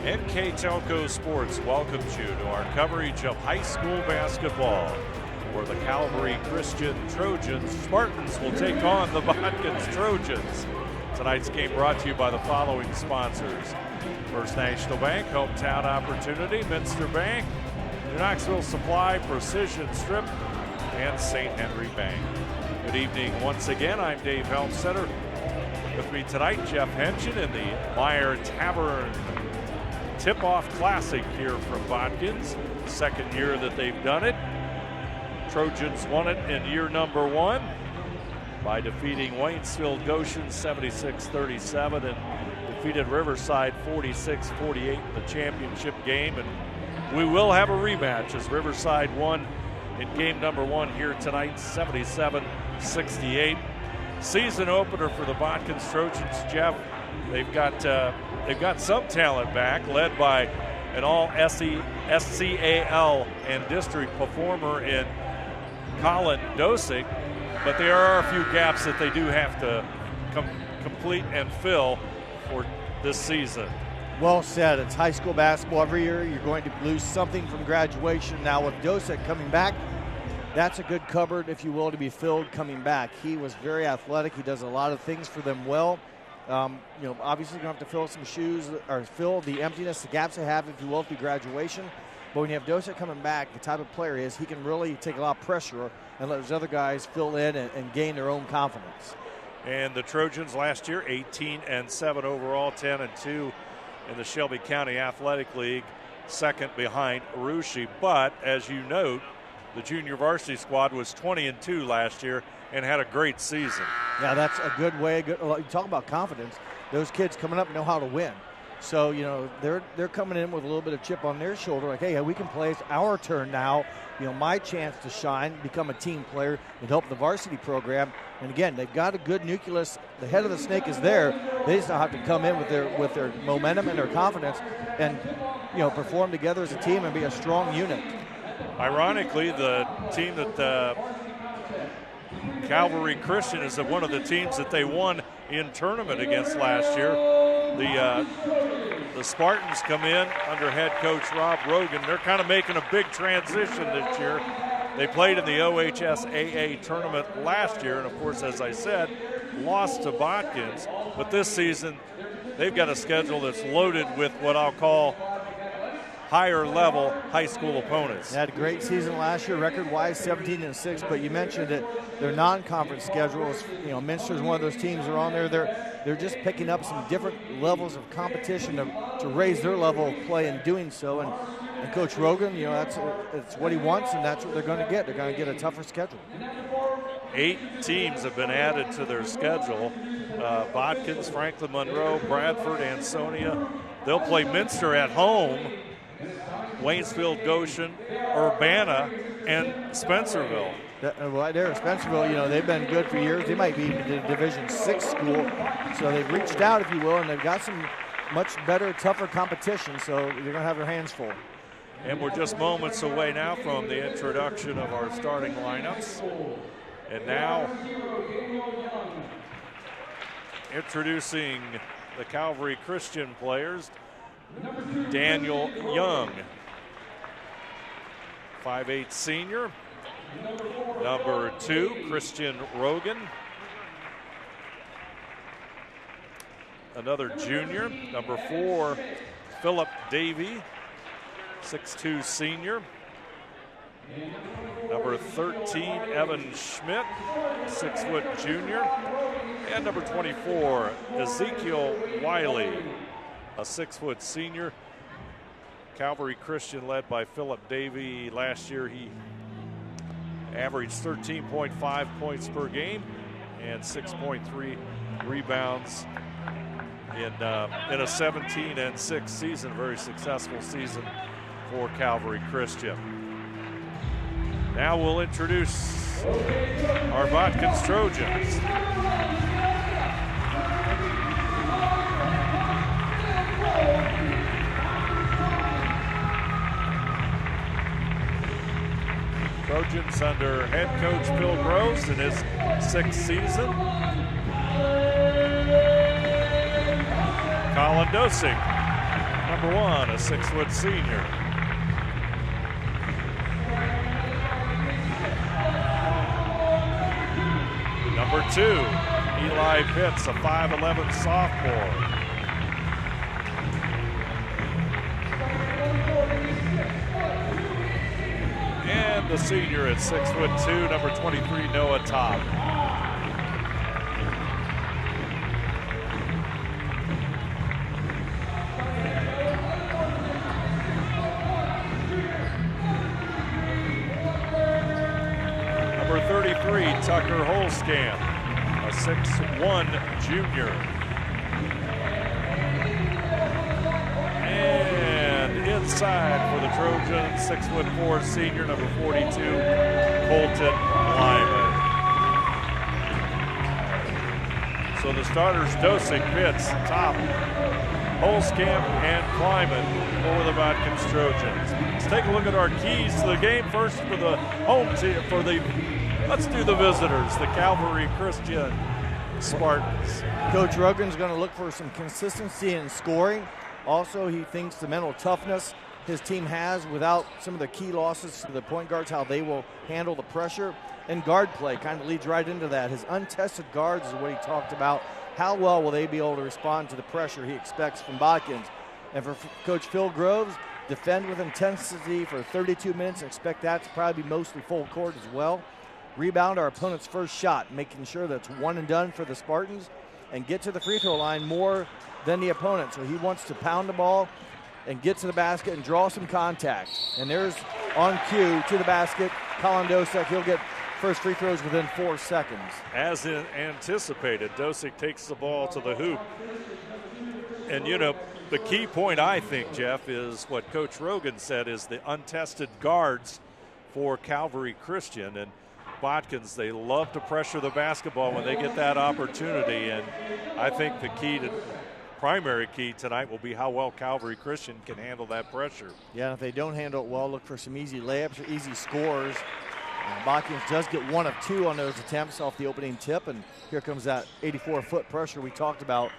NK Telco Sports welcomes you to our coverage of high school basketball, where the Calvary Christian Trojans Spartans will take on the Botkins Trojans. Tonight's game brought to you by the following sponsors: First National Bank, hometown opportunity; Minster Bank, New Knoxville Supply, Precision Strip, and St. Henry Bank. Good evening once again. I'm Dave Helmstetter. With me tonight, Jeff Henschen in the Meyer Tavern Tip-Off Classic here from Botkins. Second year that they've done it. Trojans won it in year number one by defeating Waynesville Goshen 76-37 and defeated Riverside 46-48 in the championship game. And we will have a rematch as Riverside won in game number one here tonight, 77-68. Season opener for the Botkins Trojans, Jeff. They've got some talent back, led by an all-SCAL and district performer in Colin Dosick, but there are a few gaps that they do have to complete and fill for this season. Well said. It's high school basketball. Every year you're going to lose something from graduation. Now with Dosick coming back, that's a good cupboard, if you will, to be filled coming back. He was very athletic. He does a lot of things for them well. Obviously you're going to have to fill some shoes, or fill the emptiness, the gaps they have, if you will, through graduation. But when you have Dosick coming back, the type of player he is, he can really take a lot of pressure and let those other guys fill in and gain their own confidence. And the Trojans last year, 18-7 overall, 10-2 in the Shelby County Athletic League, second behind Russia. But as you note, the junior varsity squad was 20-2 last year and had a great season. Yeah, that's a good way. You talk about confidence. Those kids coming up know how to win. So, they're coming in with a little bit of chip on their shoulder, like, hey, we can play. It's our turn now. My chance to shine, become a team player, and help the varsity program. And again, they've got a good nucleus. The head of the snake is there. They just have to come in with their momentum and their confidence, and perform together as a team and be a strong unit. Ironically, the team that Calvary Christian is one of the teams that they won in tournament against last year. The Spartans come in under head coach Rob Rogan. They're kind of making a big transition this year. They played in the OHSAA tournament last year, and of course, as I said, lost to Botkins. But this season, they've got a schedule that's loaded with what I'll call higher level high school opponents. They had a great season last year, record-wise 17-6, but you mentioned that their non-conference schedules, Minster's one of those teams that are on there. They're just picking up some different levels of competition to raise their level of play in doing so. And Coach Rogan, that's what he wants, and that's what they're going to get. They're going to get a tougher schedule. 8 teams have been added to their schedule. Botkins, Franklin Monroe, Bradford, Ansonia. They'll play Minster at home, Waynesville, Goshen, Urbana, and Spencerville. Right there, Spencerville, they've been good for years. They might be the Division 6 school. So they've reached out, if you will, and they've got some much better, tougher competition. So they're going to have their hands full. And we're just moments away now from the introduction of our starting lineups. And now, introducing the Calvary Christian players, Daniel Young, 5'8" senior. Number 2, Christian Rogan. Another junior. Number 4, Philip Davey, 6'2" senior. Number 13, Evan Schmidt, 6-foot junior. And number 24, Ezekiel Wiley, a 6-foot senior. Calvary Christian led by Philip Davey. Last year he averaged 13.5 points per game and 6.3 rebounds in a 17-6 season. Very successful season for Calvary Christian. Now we'll introduce our Botkins Trojans. Trojans under head coach Bill Gross in his 6th season. Colin Dosick, number 1, a 6-foot senior. Number 2, Eli Pitts, a 5'11" sophomore. And the senior at 6'2", number 23, Noah Top. Number 33, Tucker Holskamp, a 6'1" junior. And inside for the Trojans, 6'4" senior, number 42, Colton Lyman. So the starters, Dosick, Pitts, Top, Holskamp, and Kleiman for the Botkins Trojans. Let's take a look at our keys to the game. First for the home team, let's do the visitors, the Calvary Christian Spartans. Coach Rogan's going to look for some consistency in scoring. Also, he thinks the mental toughness his team has without some of the key losses to the point guards, how they will handle the pressure. And guard play kind of leads right into that. His untested guards is what he talked about. How well will they be able to respond to the pressure he expects from Botkins? And for Coach Phil Groves, defend with intensity for 32 minutes. Expect that to probably be mostly full court as well. Rebound our opponent's first shot, making sure that's one and done for the Spartans, and get to the free throw line more than the opponent. So he wants to pound the ball and get to the basket and draw some contact. And there's on cue to the basket, Colin Dosick. He'll get first free throws within 4 seconds. As anticipated, Dosick takes the ball to the hoop. And, you know, the key point, I think, Jeff, is what Coach Rogan said is the untested guards for Calvary Christian. And Botkins, they love to pressure the basketball when they get that opportunity. And I think the primary key tonight will be how well Calvary Christian can handle that pressure. Yeah, and if they don't handle it well, look for some easy layups or easy scores. Botkins does get 1 of 2 on those attempts off the opening tip, and here comes that 84-foot pressure we talked about,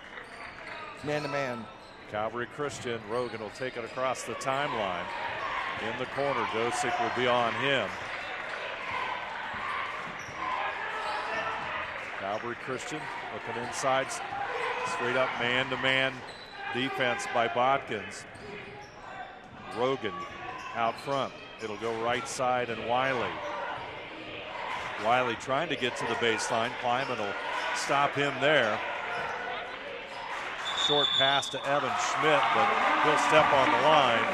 man-to-man. Calvary Christian, Rogan will take it across the timeline. In the corner, Dosick will be on him. Calvary Christian looking inside, straight up man-to-man defense by Botkins. Rogan out front. It'll go right side and Wiley. Wiley trying to get to the baseline. Kleiman will stop him there. Short pass to Evan Schmidt, but he'll step on the line.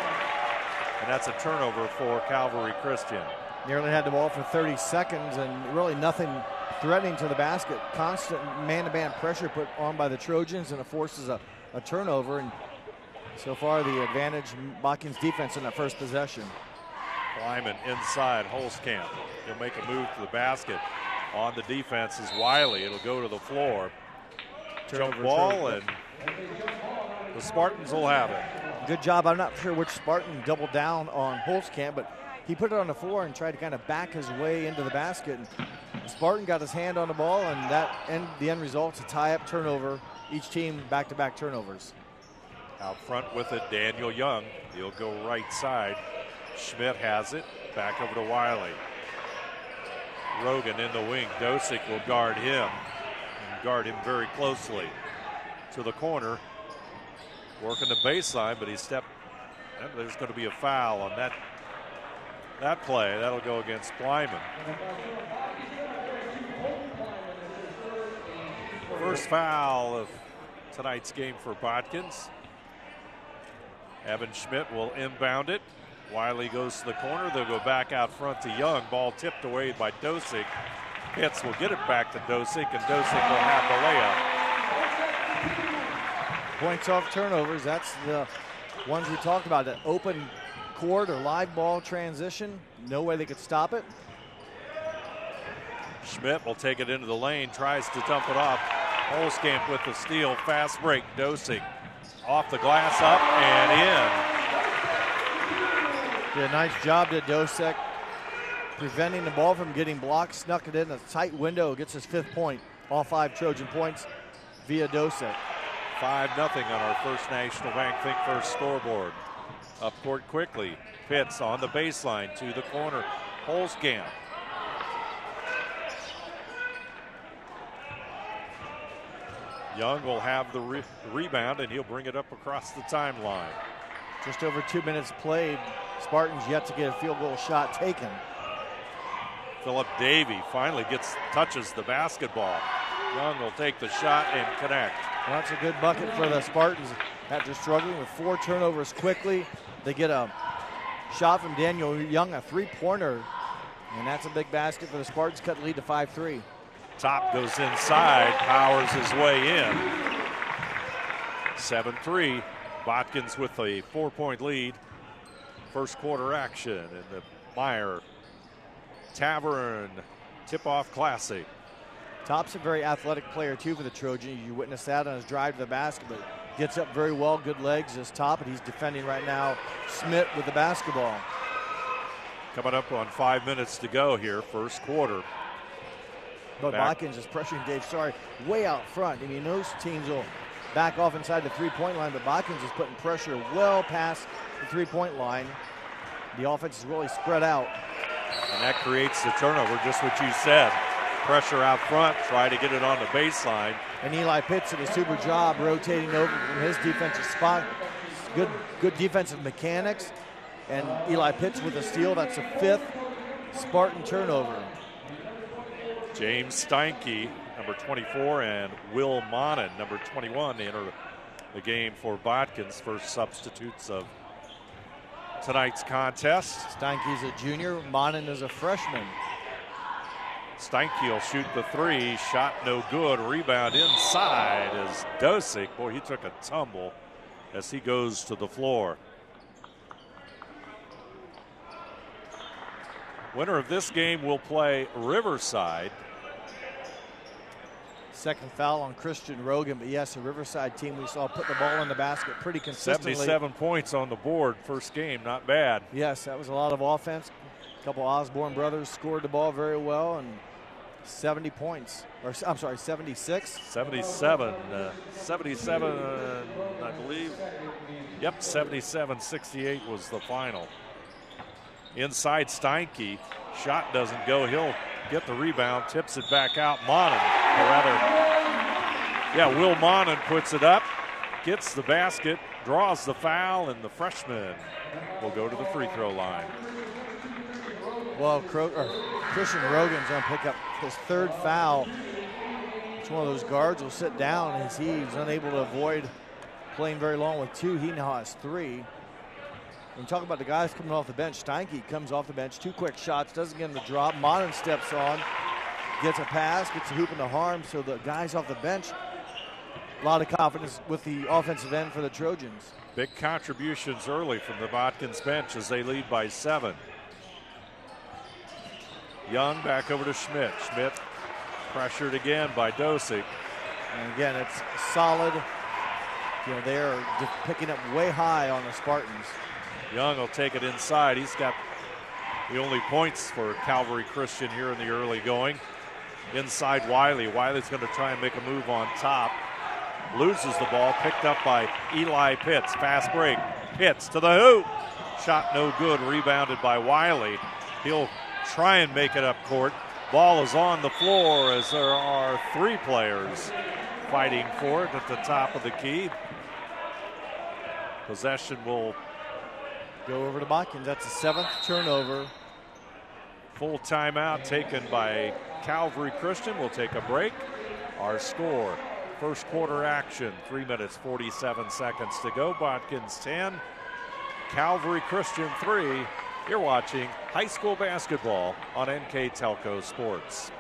And that's a turnover for Calvary Christian. Nearly had the ball for 30 seconds and really nothing threatening to the basket. Constant man-to-man pressure put on by the Trojans, and it forces a turnover. And so far the advantage, Botkins defense in that first possession. Kleiman inside, Holskamp. He'll make a move to the basket. On the defense is Wiley. It'll go to the floor. Jump ball, and the Spartans will have it. Good job. I'm not sure which Spartan doubled down on Holskamp, but he put it on the floor and tried to kind of back his way into the basket. And Spartan got his hand on the ball, and the end result's a tie-up turnover. Each team back-to-back turnovers. Out front with it, Daniel Young. He'll go right side. Schmidt has it. Back over to Wiley. Rogan in the wing. Dosick will guard him. And guard him very closely. To the corner. Working the baseline, but he stepped. And there's going to be a foul on that play. That'll go against Kleiman. First foul of tonight's game for Botkins. Evan Schmidt will inbound it. Wiley goes to the corner. They'll go back out front to Young. Ball tipped away by Dosick. Pitts will get it back to Dosick, and Dosick will have the layup. Points off turnovers. That's the ones we talked about. That open court or live ball transition. No way they could stop it. Schmidt will take it into the lane. Tries to dump it off. Holskamp with the steal. Fast break. Dosick off the glass, up and in. Did a nice job to Dosick, preventing the ball from getting blocked, snuck it in a tight window, gets his 5th point. All 5 Trojan points via Dosick. 5-0 on our First National Bank Think First scoreboard. Up court quickly. Pitts on the baseline to the corner. Holzkamp. Young will have the rebound, and he'll bring it up across the timeline. Just over 2 minutes played. Spartans yet to get a field goal shot taken. Philip Davey finally touches the basketball. Young will take the shot and connect. Well, that's a good bucket for the Spartans. After struggling with 4 turnovers quickly, they get a shot from Daniel Young, a three-pointer, and that's a big basket for the Spartans, cut the lead to 5-3. Top goes inside, powers his way in. 7-3, Botkins with a 4-point lead. First quarter action in the Meyer Tavern Tip-Off Classic. Top's a very athletic player, too, for the Trojans. You witness that on his drive to the basket, but gets up very well, good legs as Top, and he's defending right now Schmidt with the basketball. Coming up on 5 minutes to go here, first quarter. But Botkins is pressuring Dave Sorry way out front. I mean, most teams will back off inside the three-point line, but Botkins is putting pressure well past the three-point line. The offense is really spread out. And that creates the turnover, just what you said. Pressure out front, try to get it on the baseline. And Eli Pitts did a super job rotating over from his defensive spot. Good defensive mechanics. And Eli Pitts with a steal. That's the 5th Spartan turnover. James Steinke, number 24, and Will Monin, number 21, enter the game for Botkins, first substitutes of tonight's contest. Steinke's a junior, Monin is a freshman. Steinke will shoot the 3, shot no good, rebound inside as Dosick, boy, he took a tumble as he goes to the floor. Winner of this game will play Riverside. Second foul on Christian Rogan, but yes, a Riverside team we saw put the ball in the basket pretty consistently. 77 points on the board, first game, not bad. Yes, that was a lot of offense. A couple Osborne brothers scored the ball very well, and 70 points, or I'm sorry, 76. 77, I believe. Yep, 77-68 was the final. Inside Steinke, shot doesn't go. He'll get the rebound, tips it back out. Will Monin puts it up, gets the basket, draws the foul, and the freshman will go to the free throw line. Well, Christian Rogan's going to pick up his 3rd foul. It's one of those guards will sit down as he's unable to avoid playing very long with 2. He now has 3. When you talk about the guys coming off the bench, Steinke comes off the bench, 2 quick shots, doesn't get him the drop. Monin steps on, gets a pass, gets a hoop in the arm, so the guys off the bench, a lot of confidence with the offensive end for the Trojans. Big contributions early from the Botkins bench as they lead by 7. Young back over to Schmidt. Schmidt pressured again by Dosick. And again, it's solid. You know, they're picking up way high on the Spartans. Young will take it inside. He's got the only points for Calvary Christian here in the early going. Inside Wiley. Wiley's going to try and make a move on top. Loses the ball, picked up by Eli Pitts. Fast break. Pitts to the hoop. Shot no good, rebounded by Wiley. He'll try and make it up court. Ball is on the floor as there are 3 players fighting for it at the top of the key. Possession will go over to Botkins. That's the 7th turnover. Full timeout taken by Calvary Christian. We'll take a break. Our score, first quarter action, 3 minutes, 47 seconds to go. Botkins 10, Calvary Christian 3. You're watching high school basketball on NK Telco Sports.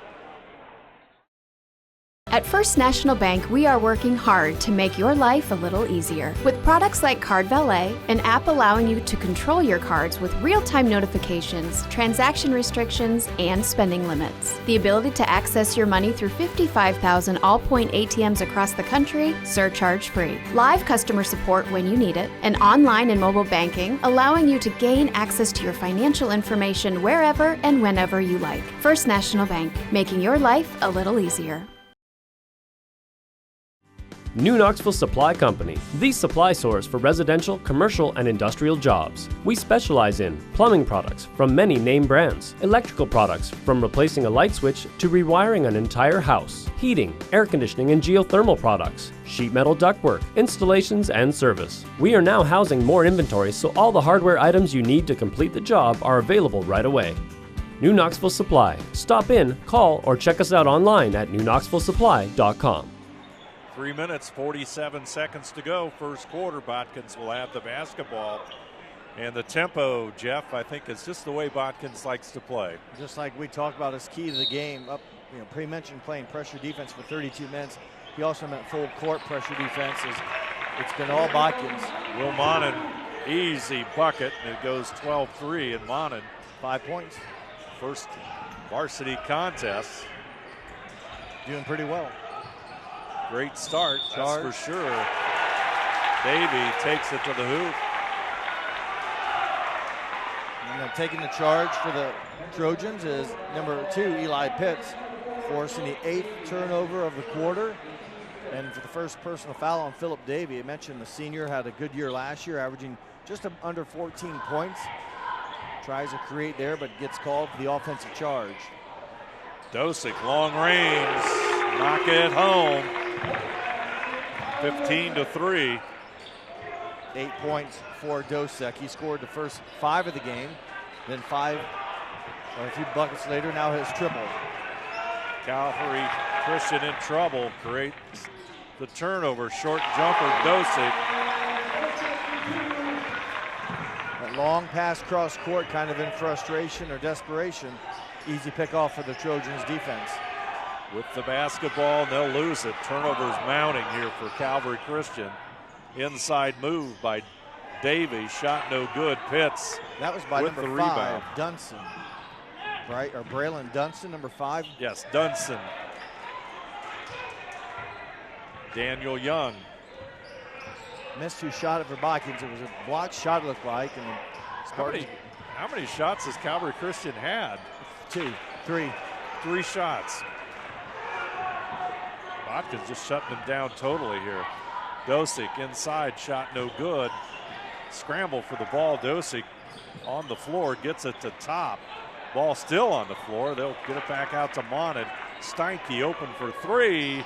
At First National Bank, we are working hard to make your life a little easier. With products like Card Valet, an app allowing you to control your cards with real-time notifications, transaction restrictions, and spending limits. The ability to access your money through 55,000 all-point ATMs across the country, surcharge-free. Live customer support when you need it. And online and mobile banking, allowing you to gain access to your financial information wherever and whenever you like. First National Bank, making your life a little easier. New Knoxville Supply Company, the supply source for residential, commercial, and industrial jobs. We specialize in plumbing products from many name brands, electrical products from replacing a light switch to rewiring an entire house, heating, air conditioning, and geothermal products, sheet metal ductwork, installations, and service. We are now housing more inventory, so all the hardware items you need to complete the job are available right away. New Knoxville Supply. Stop in, call, or check us out online at newknoxvillesupply.com. 3 minutes, 47 seconds to go. First quarter, Botkins will have the basketball. And the tempo, Jeff, I think is just the way Botkins likes to play. Just like we talked about as key to the game. Pre-mentioned playing pressure defense for 32 minutes. He also meant full court pressure defense. It's been all Botkins. Will Monin, easy bucket, and it goes 12-3, and Monin 5 points. First varsity contest. Doing pretty well. Great start, that's for sure. Davey takes it to the hoop. And taking the charge for the Trojans is number 2, Eli Pitts, forcing the 8th turnover of the quarter. And for the first personal foul on Philip Davey, I mentioned the senior had a good year last year, averaging just under 14 points. Tries to create there, but gets called for the offensive charge. Dosick, long range, knock it home. 15-3. 8 points for Dosick. He scored the first 5 of the game, then 5 or a few buckets later, now his triple. Calvary Christian in trouble, creates the turnover, short jumper, Dosick. That long pass cross court, kind of in frustration or desperation. Easy pick off for the Trojans defense. With the basketball, they'll lose it. Turnovers mounting here for Calvary Christian. Inside move by Davey, shot no good. Pitts. That was by with number the 5, rebound. Dunson. Right, or Braylon Dunston, number 5. Yes, Dunson. Daniel Young. Missed who shot it for Botkins. It was a blocked shot, it looked like. And how many shots has Calvary Christian had? 2, 3. 3 shots. Botkins just shutting them down totally here. Dosick inside, shot no good. Scramble for the ball. Dosick on the floor, gets it to top. Ball still on the floor. They'll get it back out to Monin. Steinke open for 3.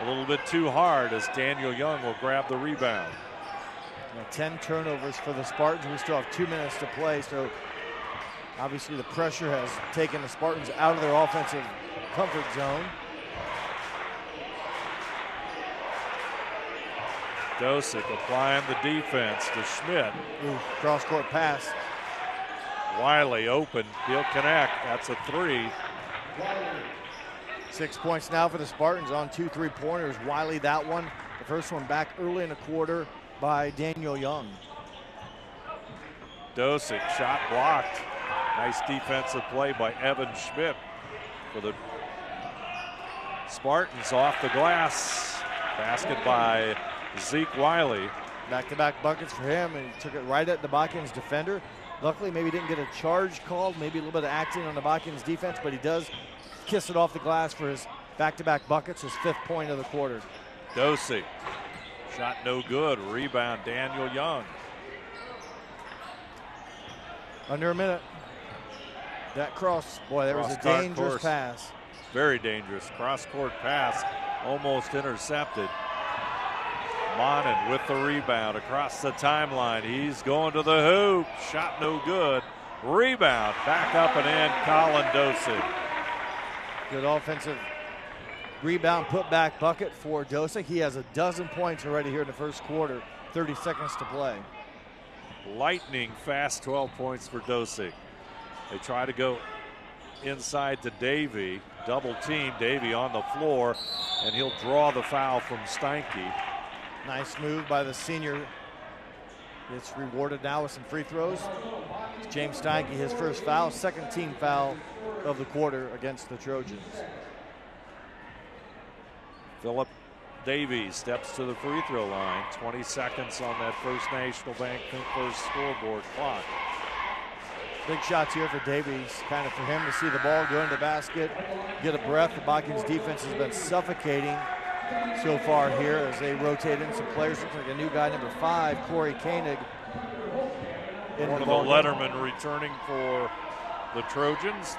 A little bit too hard as Daniel Young will grab the rebound. 10 turnovers for the Spartans. We still have 2 minutes to play, so obviously the pressure has taken the Spartans out of their offensive comfort zone. Dosick applying the defense to Schmidt. Cross-court pass. Wiley open, he'll connect, that's a 3. 6 points now for the Spartans on 2 3-pointers. Wiley that one, the first one back early in the quarter by Daniel Young. Dosick, shot blocked. Nice defensive play by Evan Schmidt for the Spartans off the glass. Basket by Zeke Wiley. Back-to-back buckets for him, and he took it right at the Botkins defender. Luckily, maybe didn't get a charge called, maybe a little bit of acting on the Botkins defense, but he does kiss it off the glass for his back-to-back buckets, his 5th point of the quarter. Dosick, shot no good. Rebound, Daniel Young. Under a minute. That cross, boy, that was a dangerous pass. Very dangerous. Cross-court pass, almost intercepted. Monin with the rebound across the timeline. He's going to the hoop. Shot no good. Rebound, back up and in, Colin Dosick. Good offensive rebound, put back bucket for Dosick. He has 12 points already here in the first quarter. 30 seconds to play. Lightning fast 12 points for Dosick. They try to go inside to Davey. Double team, Davey on the floor, and he'll draw the foul from Steinke. Nice move by the senior. It's rewarded now with some free throws. It's James Steinke, his first foul, 2nd team foul of the quarter against the Trojans. Philip Davies steps to the free throw line. 20 seconds on that First National Bank Think First scoreboard clock. Big shots here for Davies, kind of for him to see the ball go into the basket, get a breath. The Botkins defense has been suffocating so far here as they rotate in some players. Looks like a new guy, number 5, Corey Koenig. One of the Letterman returning for the Trojans.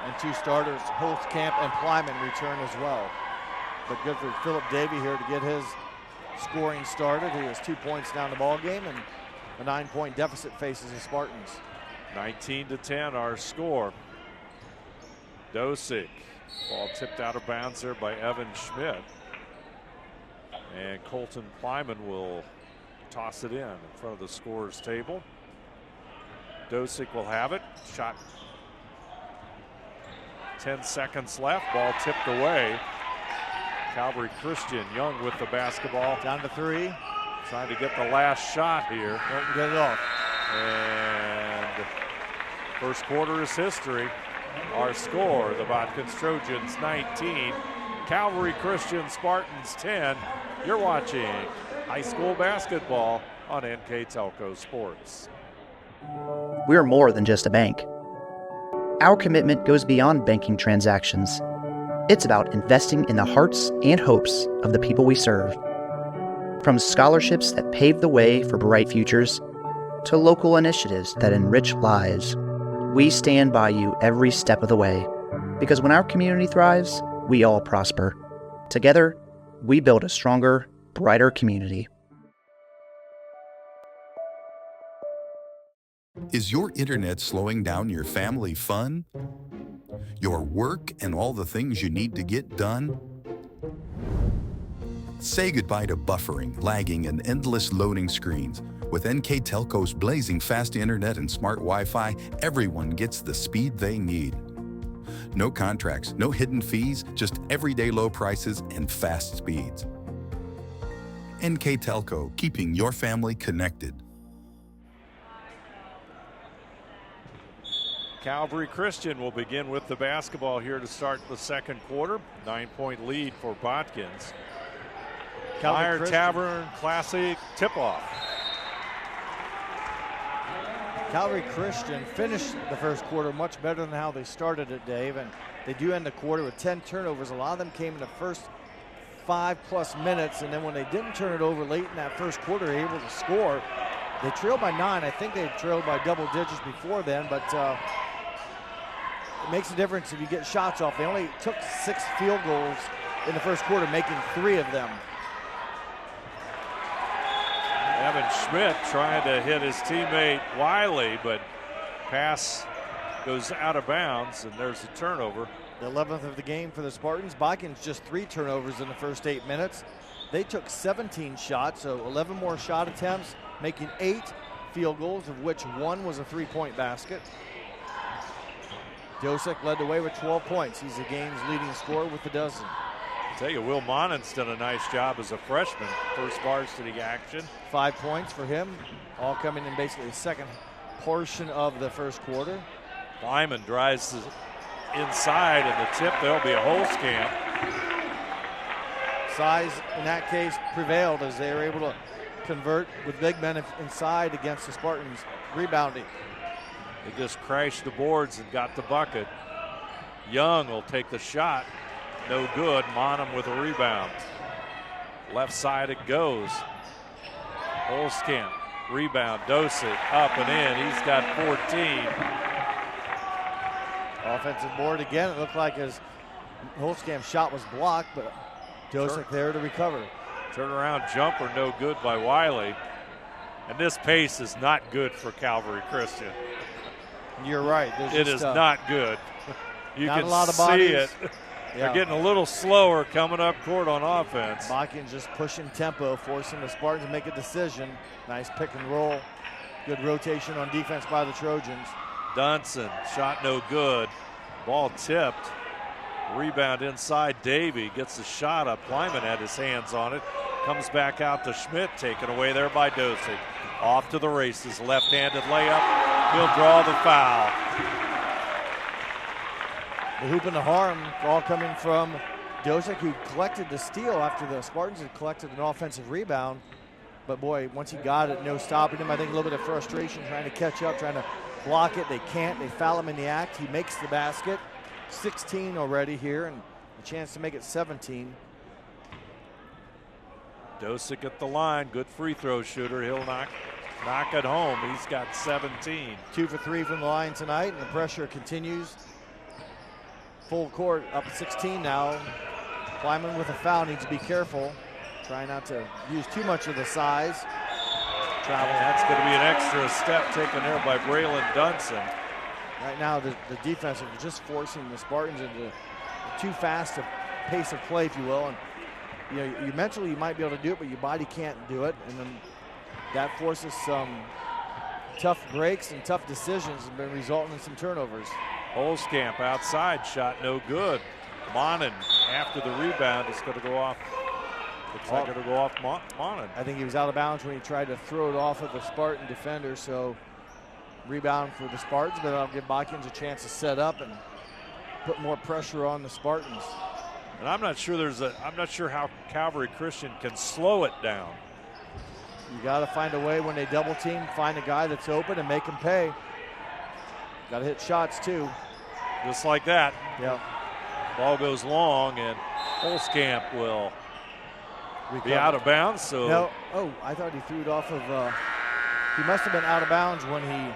And 2 starters, Holtzkamp and Plyman, return as well. But good for Philip Davey here to get his scoring started. He has 2 points down the ball game, and a 9-point deficit faces the Spartans. 19-10 our score. Dosick, ball tipped out of bounds there by Evan Schmidt. And Colton Plyman will toss it in front of the scorer's table. Dosick will have it. Shot 10 seconds left. Ball tipped away. Calvary Christian, Young with the basketball. Down to 3. Trying to get the last shot here. Don't get it off. And first quarter is history. Our score, the Botkins Trojans 19, Calvary Christian Spartans 10. You're watching high school basketball on NK Telco Sports. We're more than just a bank. Our commitment goes beyond banking transactions. It's about investing in the hearts and hopes of the people we serve. From scholarships that pave the way for bright futures to local initiatives that enrich lives, we stand by you every step of the way. Because when our community thrives, we all prosper. Together, we build a stronger, brighter community. Is your internet slowing down your family fun? Your work and all the things you need to get done? Say goodbye to buffering, lagging, and endless loading screens. With NK Telco's blazing fast internet and smart Wi-Fi, everyone gets the speed they need. No contracts, no hidden fees, just everyday low prices and fast speeds. NK Telco, keeping your family connected. Calvary Christian will begin with the basketball here to start the second quarter. 9-point lead for Botkins. Fire Tavern Classic tip-off. Calvary Christian finished the first quarter much better than how they started it, Dave, and they do end the quarter with 10 turnovers. A lot of them came in the first 5+ minutes, and then when they didn't turn it over late in that first quarter, they were able to score. They trailed by 9. I think they trailed by double digits before then, but it makes a difference if you get shots off. They only took 6 field goals in the first quarter, making 3 of them. Evan Schmidt trying to hit his teammate Wiley, but pass goes out of bounds, and there's a turnover. The 11th of the game for the Spartans. Botkins just 3 turnovers in the first 8 minutes. They took 17 shots, so 11 more shot attempts, making 8 field goals, of which 1 was a 3-point basket. Dosick led the way with 12 points. He's the game's leading scorer with a dozen. I tell you, Will Monan's done a nice job as a freshman. First varsity action. 5 points for him, all coming in basically the second portion of the first quarter. Lyman drives inside, and the tip, there'll be a Holtzkamp. Size, in that case, prevailed as they were able to convert with big men inside against the Spartans rebounding. They just crashed the boards and got the bucket. Young will take the shot. No good. Monham with a rebound. Left side it goes. Holtzkamp, rebound. Dosick up and in. He's got 14. Offensive board again. It looked like his Holtzkamp's shot was blocked, but Dosick there to recover. Turnaround jumper no good by Wiley. And this pace is not good for Calvary Christian. You're right. It is not good. You not can a lot of see bodies. it. Yeah. They're getting a little slower coming up court on offense. Botkins just pushing tempo, forcing the Spartans to make a decision. Nice pick and roll. Good rotation on defense by the Trojans. Dunson, shot no good. Ball tipped. Rebound inside. Davey gets the shot up. Plyman had his hands on it. Comes back out to Schmidt, taken away there by Dosick. Off to the races. Left-handed layup. He'll draw the foul. The hoop and the harm all coming from Dosick, who collected the steal after the Spartans had collected an offensive rebound. But boy, once he got it, no stopping him. I think a little bit of frustration trying to catch up, trying to block it. They can't. They foul him in the act. He makes the basket. 16 already here, and a chance to make it 17. Dosick at the line, good free throw shooter. He'll knock it home. He's got 17. 2 for 3 from the line tonight, and the pressure continues. Full court, up 16 now. Kleiman with a foul, needs to be careful. Try not to use too much of the size. Travel. That's going to be an extra step taken there by Braylon Dunson. Right now, the defense is just forcing the Spartans into too fast a pace of play, if you will. And you know, you mentally you might be able to do it, but your body can't do it, and then that forces some tough breaks and tough decisions, and been resulting in some turnovers. Holzkamp outside, shot no good. Monin after the rebound is going to go off. Looks like it'll go off Monin. I think he was out of bounds when he tried to throw it off of the Spartan defender, so rebound for the Spartans, but that'll give Botkins a chance to set up and put more pressure on the Spartans. And I'm not sure how Calvary Christian can slow it down. You got to find a way when they double team, find a guy that's open and make him pay. Got to hit shots too. Just like that. Yeah. Ball goes long, and Holzkamp will be out of bounds. So no. Oh, I thought he threw it off of. He must have been out of bounds when he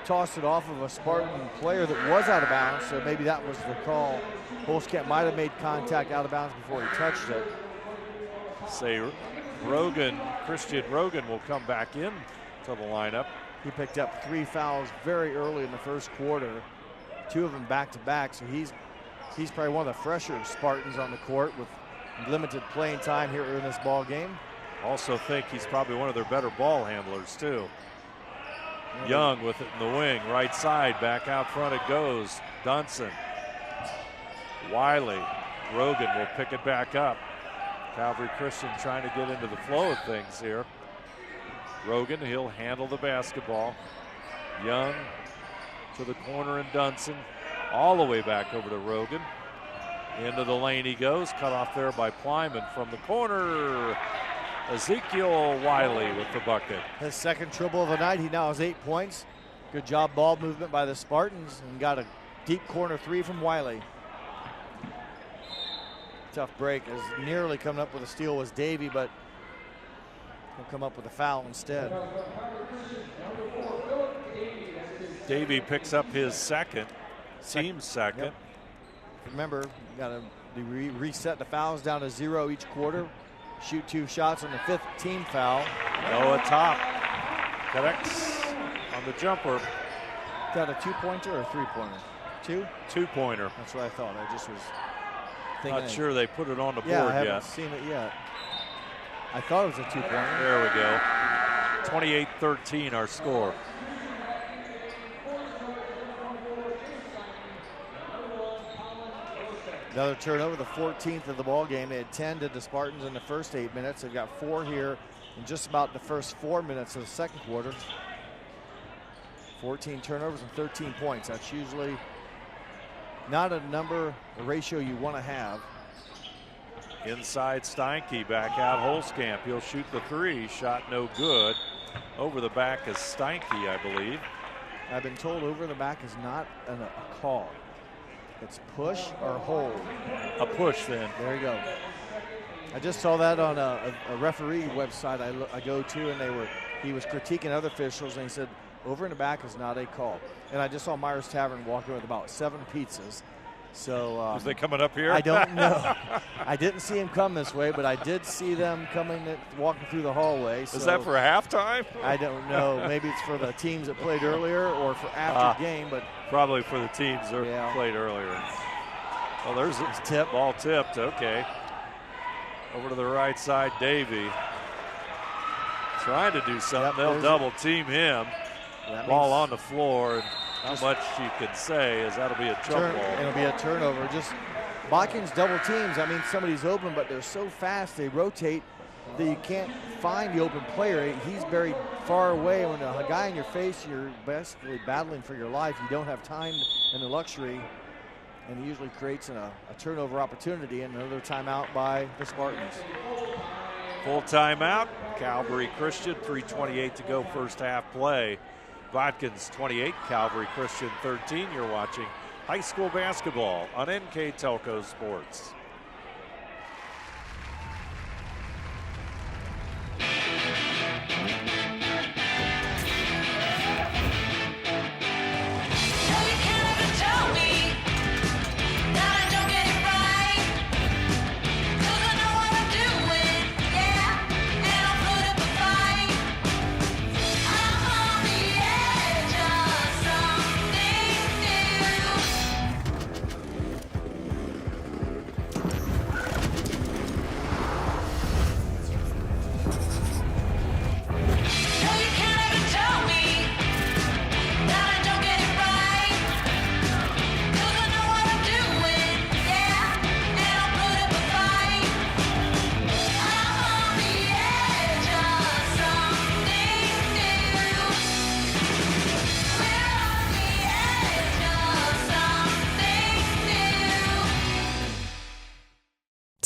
tossed it off of a Spartan player that was out of bounds. So maybe that was the call. Holzkamp might have made contact out of bounds before he touched it. Say Christian Rogan will come back in to the lineup. He picked up 3 fouls very early in the first quarter, 2 of them back to back. So he's probably one of the fresher Spartans on the court with limited playing time here in this ball game. Also think he's probably one of their better ball handlers too. Young with it in the wing, right side, back out front it goes. Dunson, Wiley, Rogan will pick it back up. Calvary Christian trying to get into the flow of things here. Rogan, he'll handle the basketball. Young to the corner, and Dunson all the way back over to Rogan. Into the lane he goes, cut off there by Kleiman from the corner. Ezekiel Wiley with the bucket. His second triple of the night. He now has 8 points. Good job ball movement by the Spartans, and got a deep corner 3 from Wiley. Tough break, as nearly coming up with a steal was Davey, but he'll come up with a foul instead. Davey picks up his team second. Yep. Remember, you got to reset the fouls down to 0 each quarter. Shoot 2 shots on the 5th team foul. Noah Top connects on the jumper. Is that a 2-pointer or a 3-pointer? 2? 2-pointer. That's what I thought. I just was thinking. Not sure they put it on the board yet. yet. I haven't seen it yet. I thought it was a 2-pointer. There we go. 28-13 our score. Another turnover, the 14th of the ball game. They had 10 to the Spartans in the first 8 minutes. They've got 4 here in just about the first 4 minutes of the second quarter. 14 turnovers and 13 points. That's usually not a ratio you want to have. Inside Steinke, back out Holzkamp. He'll shoot the 3. Shot no good. Over the back is Steinke, I believe. I've been told over the back is not a call. It's push or hold. A push then. There you go. I just saw that on a referee website I go to, and he was critiquing other officials, and he said over in the back is not a call. And I just saw Myers Tavern walking with about 7 pizzas. So was they coming up here? I don't know. I didn't see him come this way, but I did see them walking through the hallway. So is that for halftime? I don't know. Maybe it's for the teams that played earlier or for after game, but probably for the teams that played earlier. Well, there's a tip. Ball tipped. Okay. Over to the right side, Davey. Trying to do something. They'll double team him. Ball on the floor. And how much you can say is that'll be a jump ball. It'll be a turnover. Just Botkins double teams. I mean, somebody's open, but they're so fast, they rotate that you can't find the open player. He's very far away. When a guy in your face, you're basically battling for your life. You don't have time and the luxury, and it usually creates a turnover opportunity and another timeout by the Spartans. Full timeout. Calvary Christian, 3:28 to go, first half play. Botkins 28, Calvary Christian 13. You're watching high school basketball on NK Telco Sports.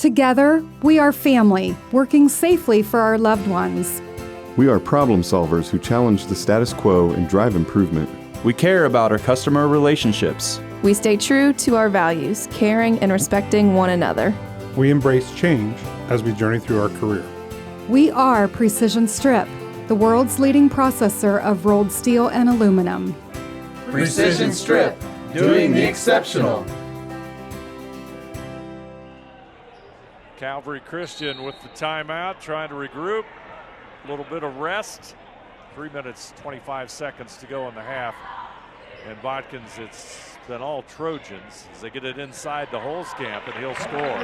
Together, we are family, working safely for our loved ones. We are problem solvers who challenge the status quo and drive improvement. We care about our customer relationships. We stay true to our values, caring and respecting one another. We embrace change as we journey through our career. We are Precision Strip, the world's leading processor of rolled steel and aluminum. Precision Strip, doing the exceptional. Calvary Christian with the timeout, trying to regroup. A little bit of rest. 3 minutes, 25 seconds to go in the half. And Botkins, it's been all Trojans as they get it inside the Holzkamp, and he'll score.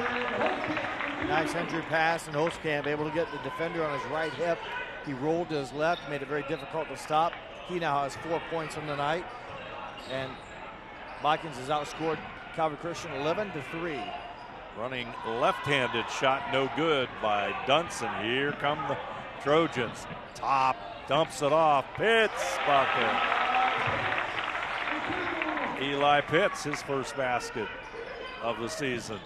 Nice entry pass, and Holzkamp able to get the defender on his right hip. He rolled to his left, made it very difficult to stop. He now has 4 points on the night. And Botkins has outscored Calvary Christian 11-3. Running left-handed shot, no good by Dunson. Here come the Trojans. Top, dumps it off. Pitts bucket. Eli Pitts, his first basket of the season.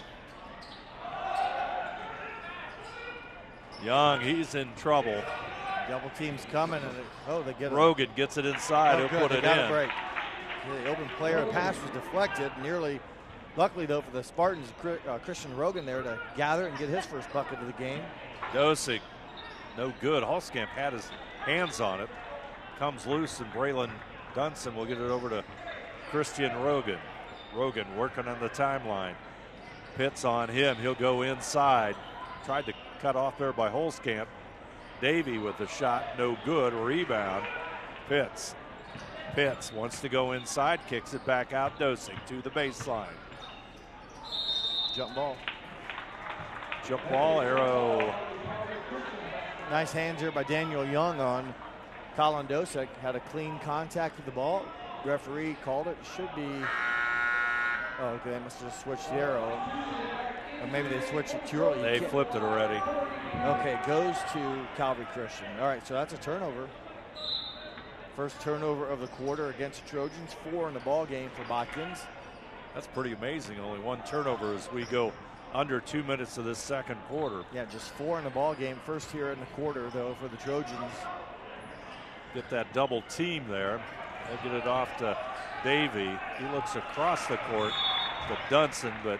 Young, he's in trouble. Double teams coming, and they get it. Rogan gets it inside. He'll put it in. Break. The open player pass was deflected. Luckily, though, for the Spartans, Christian Rogan there to gather and get his first bucket of the game. Dosig, no good. Holzkamp had his hands on it. Comes loose, and Braylon Dunson will get it over to Christian Rogan. Rogan working on the timeline. Pitts on him. He'll go inside. Tried to cut off there by Holzkamp. Davey with the shot, no good. Rebound. Pitts wants to go inside, kicks it back out. Dosig to the baseline. Jump ball, arrow. Nice hands here by Daniel Young on Colin Dosek. Had a clean contact with the ball. Referee called it. Should be. Oh, okay. They must have switched the arrow. Or maybe they switched it too early. They flipped it already. Okay, goes to Calvary Christian. All right, so that's a turnover. First turnover of the quarter against Trojans. 4 in the ball game for Botkins. That's pretty amazing. Only 1 turnover as we go under 2 minutes of this second quarter. Yeah, just 4 in the ball game. First here in the quarter, though, for the Trojans. Get that double team there. They'll get it off to Davey. He looks across the court to Dunson, but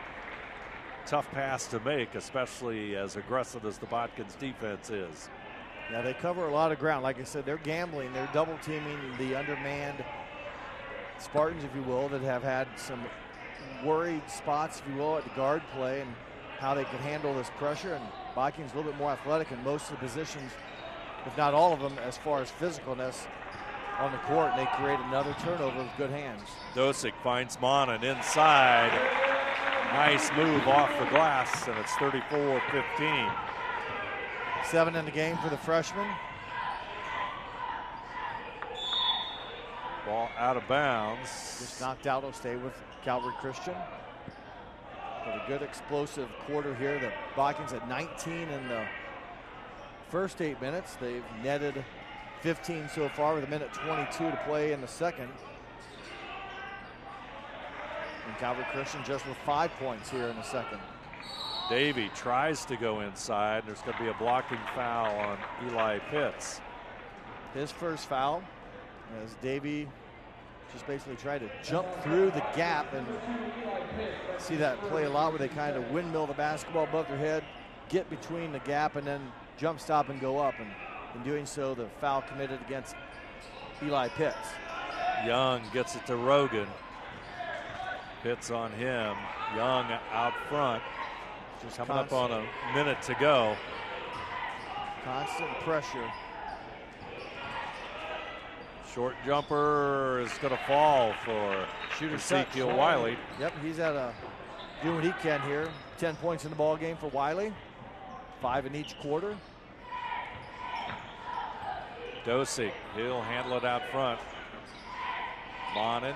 tough pass to make, especially as aggressive as the Botkins defense is. Yeah, they cover a lot of ground. Like I said, they're gambling. They're double teaming the undermanned Spartans, if you will, that have had some worried spots, if you will, at the guard play and how they could handle this pressure. And Botkins a little bit more athletic in most of the positions, if not all of them, as far as physicalness on the court. And they create another turnover with good hands. Dosig finds Monin inside. Nice move off the glass, and it's 34-15. 7 in the game for the freshman. Ball out of bounds. Just knocked out. Will stay with Calvary Christian. But a good explosive quarter here. The Botkins at 19 in the first 8 minutes. They've netted 15 so far with 1:22 to play in the second. And Calvary Christian just with 5 points here in the second. Davey tries to go inside. There's going to be a blocking foul on Eli Pitts. His first foul as Davey just basically tried to jump through the gap, and see that play a lot where they kind of windmill the basketball above their head, get between the gap, and then jump stop and go up. And in doing so, the foul committed against Eli Pitts. Young gets it to Rogan. Pitts on him. Young out front. Just coming up on a minute to go. Constant pressure. Short jumper is going to fall for Ezekiel Wiley. Yep, he's doing what he can here. 10 points in the ball game for Wiley. 5 in each quarter. Dosig, he'll handle it out front. Monin.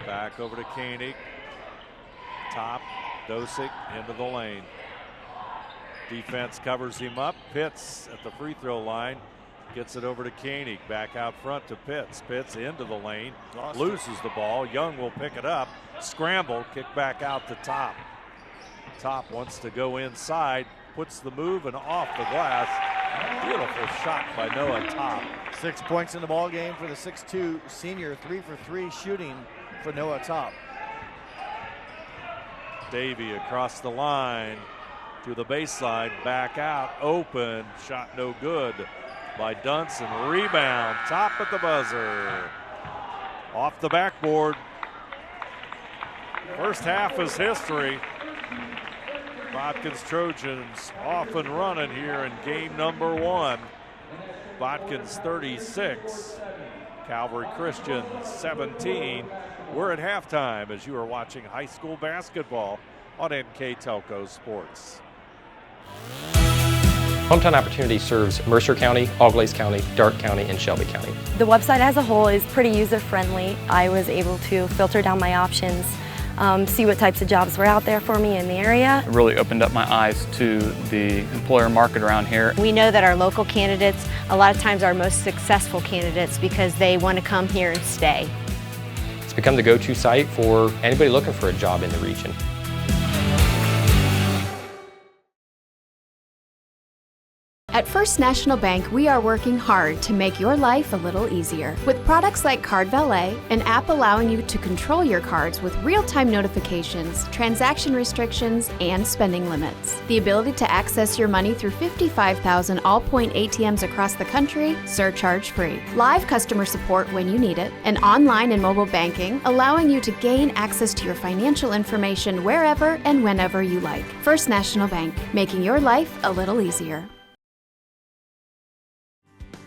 Back over to Koenig. Top. Dosig into the lane. Defense covers him up. Pitts at the free throw line. Gets it over to Koenig. Back out front to Pitts. Pitts into the lane. Loses the ball. Young will pick it up. Scramble. Kick back out to Top. Top wants to go inside, puts the move and off the glass. Beautiful shot by Noah Top. 6 points in the ball game for the 6'2 senior, 3 for 3 shooting for Noah Top. Davey across the line to the baseline, back out, open, shot no good by Dunson. Rebound, Top at the buzzer. Off the backboard. First half is history. Botkins Trojans off and running here in game number 1. Botkins 36, Calvary Christian 17. We're at halftime as you are watching high school basketball on NK Telco Sports. Hometown Opportunity serves Mercer County, Auglaize County, Darke County, and Shelby County. The website as a whole is pretty user-friendly. I was able to filter down my options, see what types of jobs were out there for me in the area. It really opened up my eyes to the employer market around here. We know that our local candidates, a lot of times, are most successful candidates because they want to come here and stay. It's become the go-to site for anybody looking for a job in the region. At First National Bank, we are working hard to make your life a little easier. With products like Card Valet, an app allowing you to control your cards with real-time notifications, transaction restrictions, and spending limits. The ability to access your money through 55,000 all-point ATMs across the country, surcharge-free. Live customer support when you need it, and online and mobile banking, allowing you to gain access to your financial information wherever and whenever you like. First National Bank, making your life a little easier.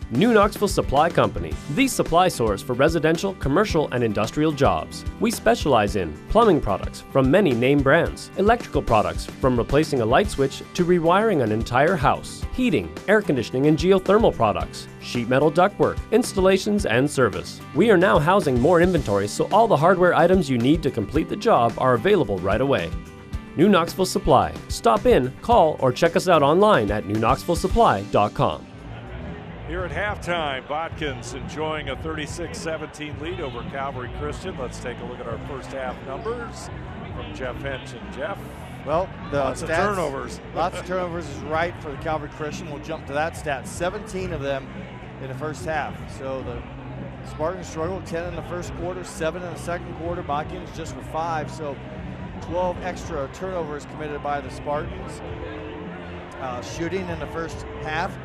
New Knoxville Supply Company, the supply source for residential, commercial, and industrial jobs. We specialize in plumbing products from many name brands, electrical products from replacing a light switch to rewiring an entire house, heating, air conditioning, and geothermal products, sheet metal ductwork, installations, and service. We are now housing more inventory, so all the hardware items you need to complete the job are available right away. New Knoxville Supply. Stop in, call, or check us out online at newknoxvillesupply.com. Here at halftime, Botkins enjoying a 36-17 lead over Calvary Christian. Let's take a look at our first half numbers from Jeff Hench and Jeff. Well, lots of turnovers. Lots of turnovers is right for the Calvary Christian. We'll jump to that stat. 17 of them in the first half. So the Spartans struggled, 10 in the first quarter, 7 in the second quarter. Botkins just with 5. So 12 extra turnovers committed by the Spartans. Shooting in the first half.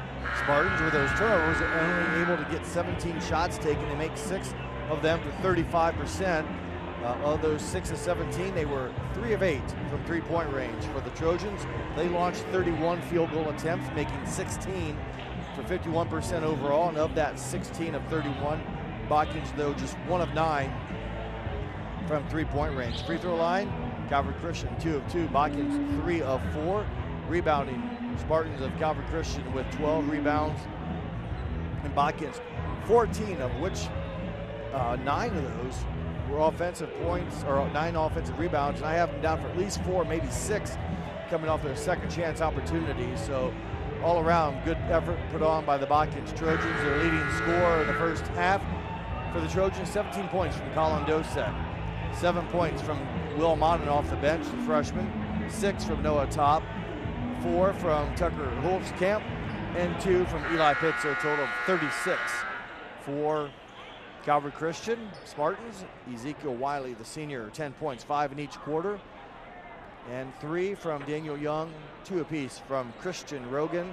Spartans, with those turnovers, are only able to get 17 shots taken. They make 6 of them for 35%. Of those 6 of 17, they were 3 of 8 from three-point range. For the Trojans, they launched 31 field goal attempts, making 16 for 51% overall. And of that 16 of 31, Botkins, though, just 1 of 9 from three-point range. Free throw line, Calvary Christian 2 of 2, Botkins 3 of 4. Rebounding, Spartans of Calvary Christian with 12 rebounds, and Botkins 14, of which 9 of those were offensive points, or 9 offensive rebounds, and I have them down for at least 4, maybe 6 coming off their second chance opportunities. So all around, good effort put on by the Botkins Trojans. Their leading scorer in the first half for the Trojans, 17 points from Colin Dosek, 7 points from Will Monin off the bench, the freshman, 6 from Noah Top, 4 from Tucker Holtzkamp, and 2 from Eli Pitts, a total of 36 for Calvary Christian. Spartans, Ezekiel Wiley, the senior, 10 points, 5 in each quarter, and 3 from Daniel Young, 2 apiece from Christian Rogan,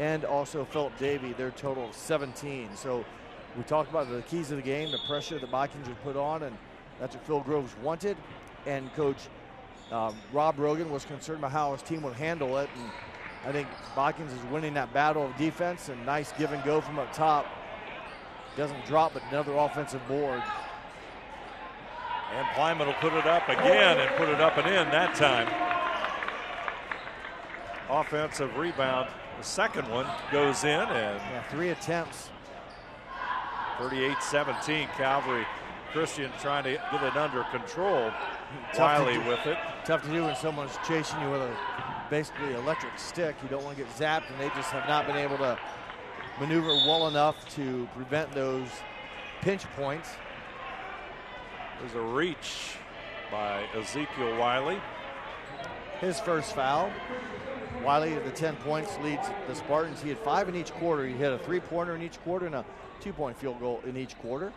and also Philip Davey, their total of 17. So we talked about the keys of the game, the pressure that Botkins would put on, and that's what Phil Groves wanted, and Coach Rob Rogan was concerned about how his team would handle it, and I think Botkins is winning that battle of defense, and nice give and go from up top. Doesn't drop, but another offensive board. And Plyman will put it up again and put it up and in that time. Offensive rebound. The second one goes in, and 3 attempts. 38-17, Calvary Christian trying to get it under control. Wiley with it. Tough to do when someone's chasing you with a basically electric stick. You don't want to get zapped, and they just have not been able to maneuver well enough to prevent those pinch points. There's a reach by Ezekiel Wiley. his first foul. Wiley at the 10 points leads the Spartans. He had 5 in each quarter. He hit a 3-pointer in each quarter and a 2-point field goal in each quarter.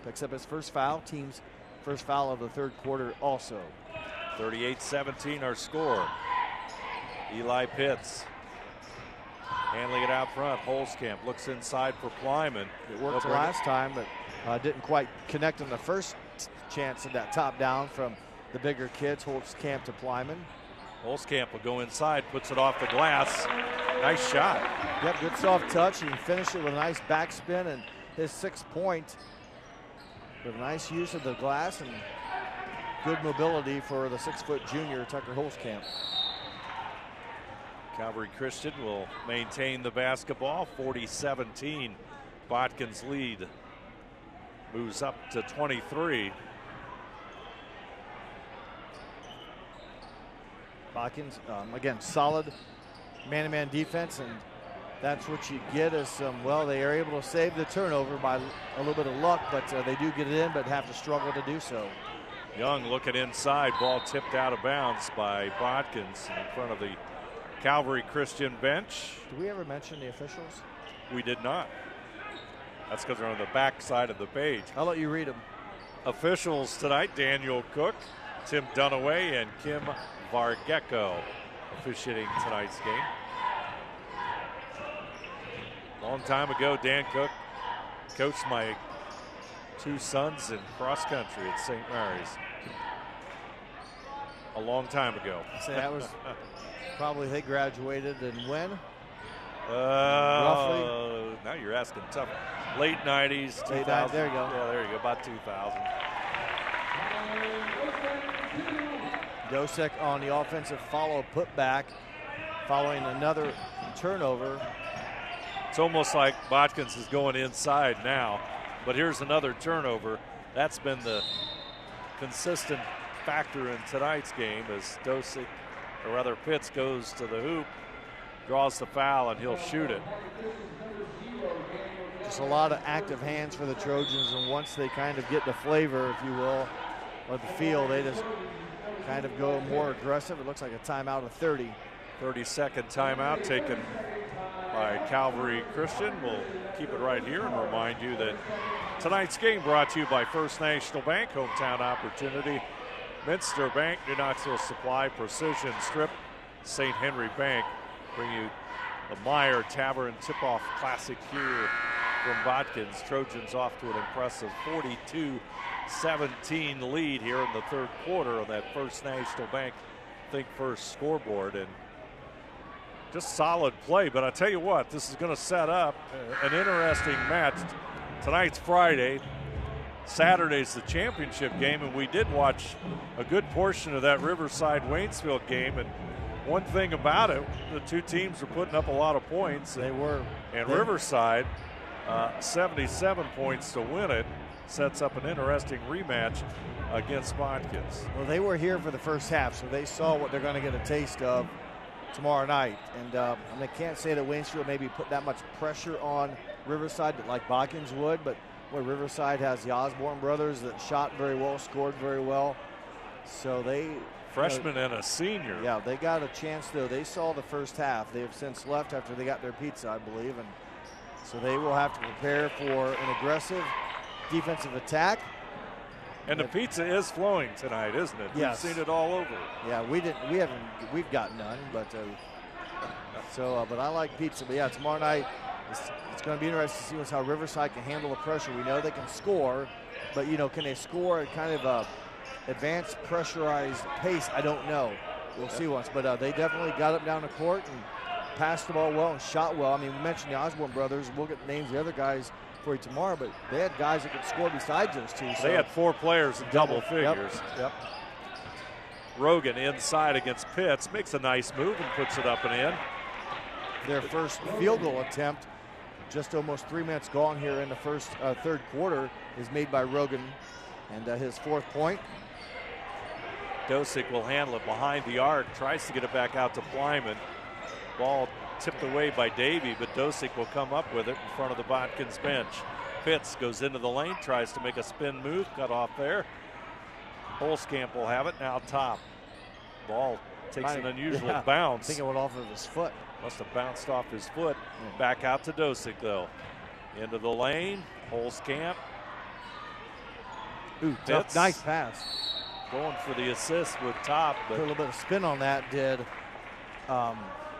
Picks up his first foul, team's first foul of the third quarter also. 38-17 our score. Eli Pitts handling it out front. Holzkamp looks inside for Plyman. It worked last time, but didn't quite connect on the first chance of that top down from the bigger kids. Holzkamp to Plyman. Holzkamp will go inside, puts it off the glass. Nice shot. Yep, good soft touch. He finished it with a nice backspin, and his 6th point with a nice use of the glass and good mobility for the 6-foot junior, Tucker Holzkamp. Calvary Christian will maintain the basketball. 40-17. Botkins lead moves up to 23. Botkins, again, solid man-to-man defense, and that's what you get is they are able to save the turnover by a little bit of luck, but they do get it in, but have to struggle to do so. Young looking inside, ball tipped out of bounds by Botkins in front of the Calvary Christian bench. Did we ever mention the officials? We did not. That's because they're on the back side of the page. I'll let you read them. Officials tonight, Daniel Cook, Tim Dunaway, and Kim Vargecko officiating tonight's game. Long time ago, Dan Cook coached my 2 sons in cross country at St. Mary's. A long time ago. So that was probably they graduated and when? Roughly. Now you're asking tough. Late 90s, 2000. There you go. Yeah, there you go. About 2000. Dosek on the offensive follow putback following another turnover. It's almost like Botkins is going inside now, but here's another turnover. That's been the consistent factor in tonight's game as Dosek, or rather Pitts, goes to the hoop, draws the foul, and he'll shoot it. Just a lot of active hands for the Trojans, and once they kind of get the flavor, if you will, of the feel, they just kind of go more aggressive. It looks like a timeout of 30. 30-second timeout taken by Calvary Christian. We'll keep it right here and remind you that tonight's game brought to you by First National Bank, hometown opportunity. Minster Bank, New Knoxville Supply, Precision Strip, St. Henry Bank bring you the Meyer Tavern Tip-Off Classic here from Botkins. Trojans off to an impressive 42-17 lead here in the third quarter on that First National Bank Think First scoreboard. And just solid play, but I tell you what, this is going to set up an interesting match. Tonight's Friday. Saturday's the championship game, and we did watch a good portion of that Riverside-Waynesville game. And one thing about it, the two teams were putting up a lot of points. They were. And Riverside, 77 points to win it, sets up an interesting rematch against Botkins. Well, they were here for the first half, so they saw what they're going to get a taste of tomorrow night. And I can't say that Waynesville maybe put that much pressure on Riverside like Botkins would, but Riverside has the Osborne brothers that shot very well, scored very well. So they... Freshman and a senior. Yeah, they got a chance, though. They saw the first half. They have since left after they got their pizza, I believe. And so they will have to prepare for an aggressive defensive attack. And the pizza is flowing tonight, isn't it? Yes. We've seen it all over. Yeah, we've got none, but but I like pizza. But yeah, tomorrow night it's going to be interesting to see how Riverside can handle the pressure. We know they can score, but can they score at kind of a advanced pressurized pace? I don't know. We'll see once, but they definitely got up down the court and passed the ball well and shot well. I mean, we mentioned the Osborne brothers. We'll get the names of the other guys for you tomorrow, but they had guys that could score besides those two. So they had 4 players in double figures. Yep. Rogan inside against Pitts, makes a nice move and puts it up and in. Their first field goal attempt, just almost 3 minutes gone here in the third quarter, is made by Rogan, and his 4th point. Dosek will handle it behind the arc, tries to get it back out to Plyman. Ball tipped away by Davey, but Dosek will come up with it in front of the Botkins bench. Pitts goes into the lane, tries to make a spin move, cut off there. Holzkamp will have it, now top. Ball takes an unusual bounce. I think it went off of his foot. Must have bounced off his foot. Back out to Dosick, though. Into the lane. Holzkamp. Ooh, nice pass. Going for the assist with Top. But put a little bit of spin on that, did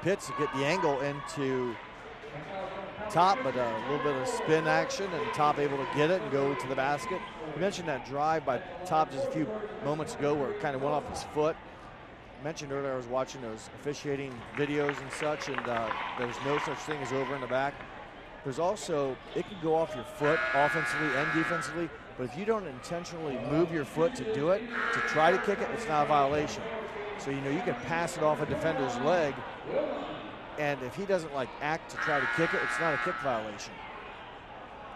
Pitts to get the angle into Top, but a little bit of spin action, and Top able to get it and go to the basket. You mentioned that drive by Top just a few moments ago where it kind of went off his foot. I mentioned earlier I was watching those officiating videos and such, and there's no such thing as over in the back. There's also, it can go off your foot offensively and defensively, but if you don't intentionally move your foot to do it, to try to kick it, it's not a violation. So, you know, you can pass it off a defender's leg, and if he doesn't like act to try to kick it, it's not a kick violation.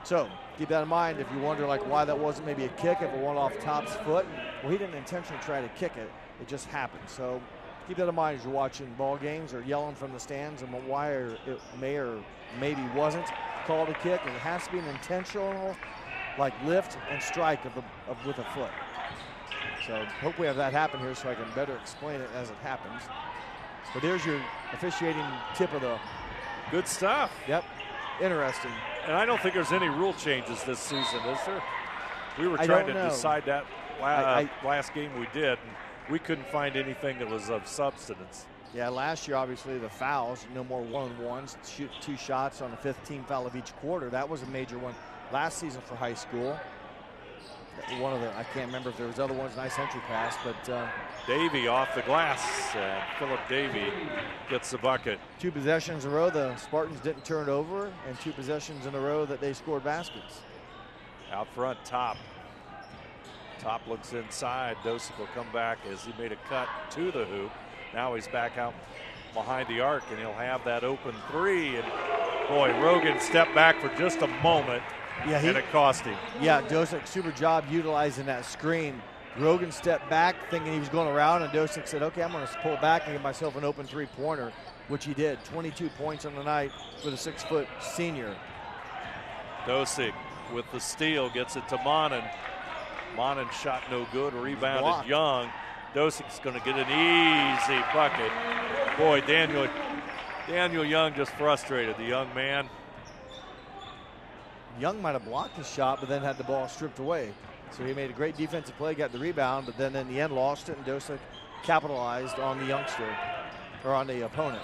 So keep that in mind if you wonder like why that wasn't maybe a kick if it went off Top's foot. Well, he didn't intentionally try to kick it. It just happened. So keep that in mind as you're watching ball games or yelling from the stands and why it may or maybe wasn't called a kick. It has to be an intentional like lift and strike with a foot. So hope we have that happen here so I can better explain it as it happens. But there's your officiating tip of the good stuff. Yep. Interesting. And I don't think there's any rule changes this season, is there? We were trying to decide that last game we did, and we couldn't find anything that was of substance. Yeah, last year, obviously, the fouls, no more one-on-ones, shoot 2 shots on the 15 foul of each quarter. That was a major one last season for high school. One of the, I can't remember if there was other ones, nice entry pass, but Davey off the glass, and Philip Davey gets the bucket. 2 possessions in a row, the Spartans didn't turn it over, and 2 possessions in a row that they scored baskets. Out front, Top. Top looks inside. Dosick will come back as he made a cut to the hoop. Now he's back out behind the arc, and he'll have that open 3. And boy, Rogan stepped back for just a moment. Yeah, and it cost him. Yeah, Dosick, super job utilizing that screen. Rogan stepped back thinking he was going around, and Dosick said, okay, I'm going to pull back and get myself an open 3-pointer, which he did. 22 points on the night for the 6-foot senior. Dosick with the steal, gets it to Monin. Monin shot no good, rebounded Young. Dosick's going to get an easy bucket. Boy, Daniel Young just frustrated the young man. Young might have blocked the shot, but then had the ball stripped away. So he made a great defensive play, got the rebound, but then in the end lost it, and Dosick capitalized on the youngster, or on the opponent.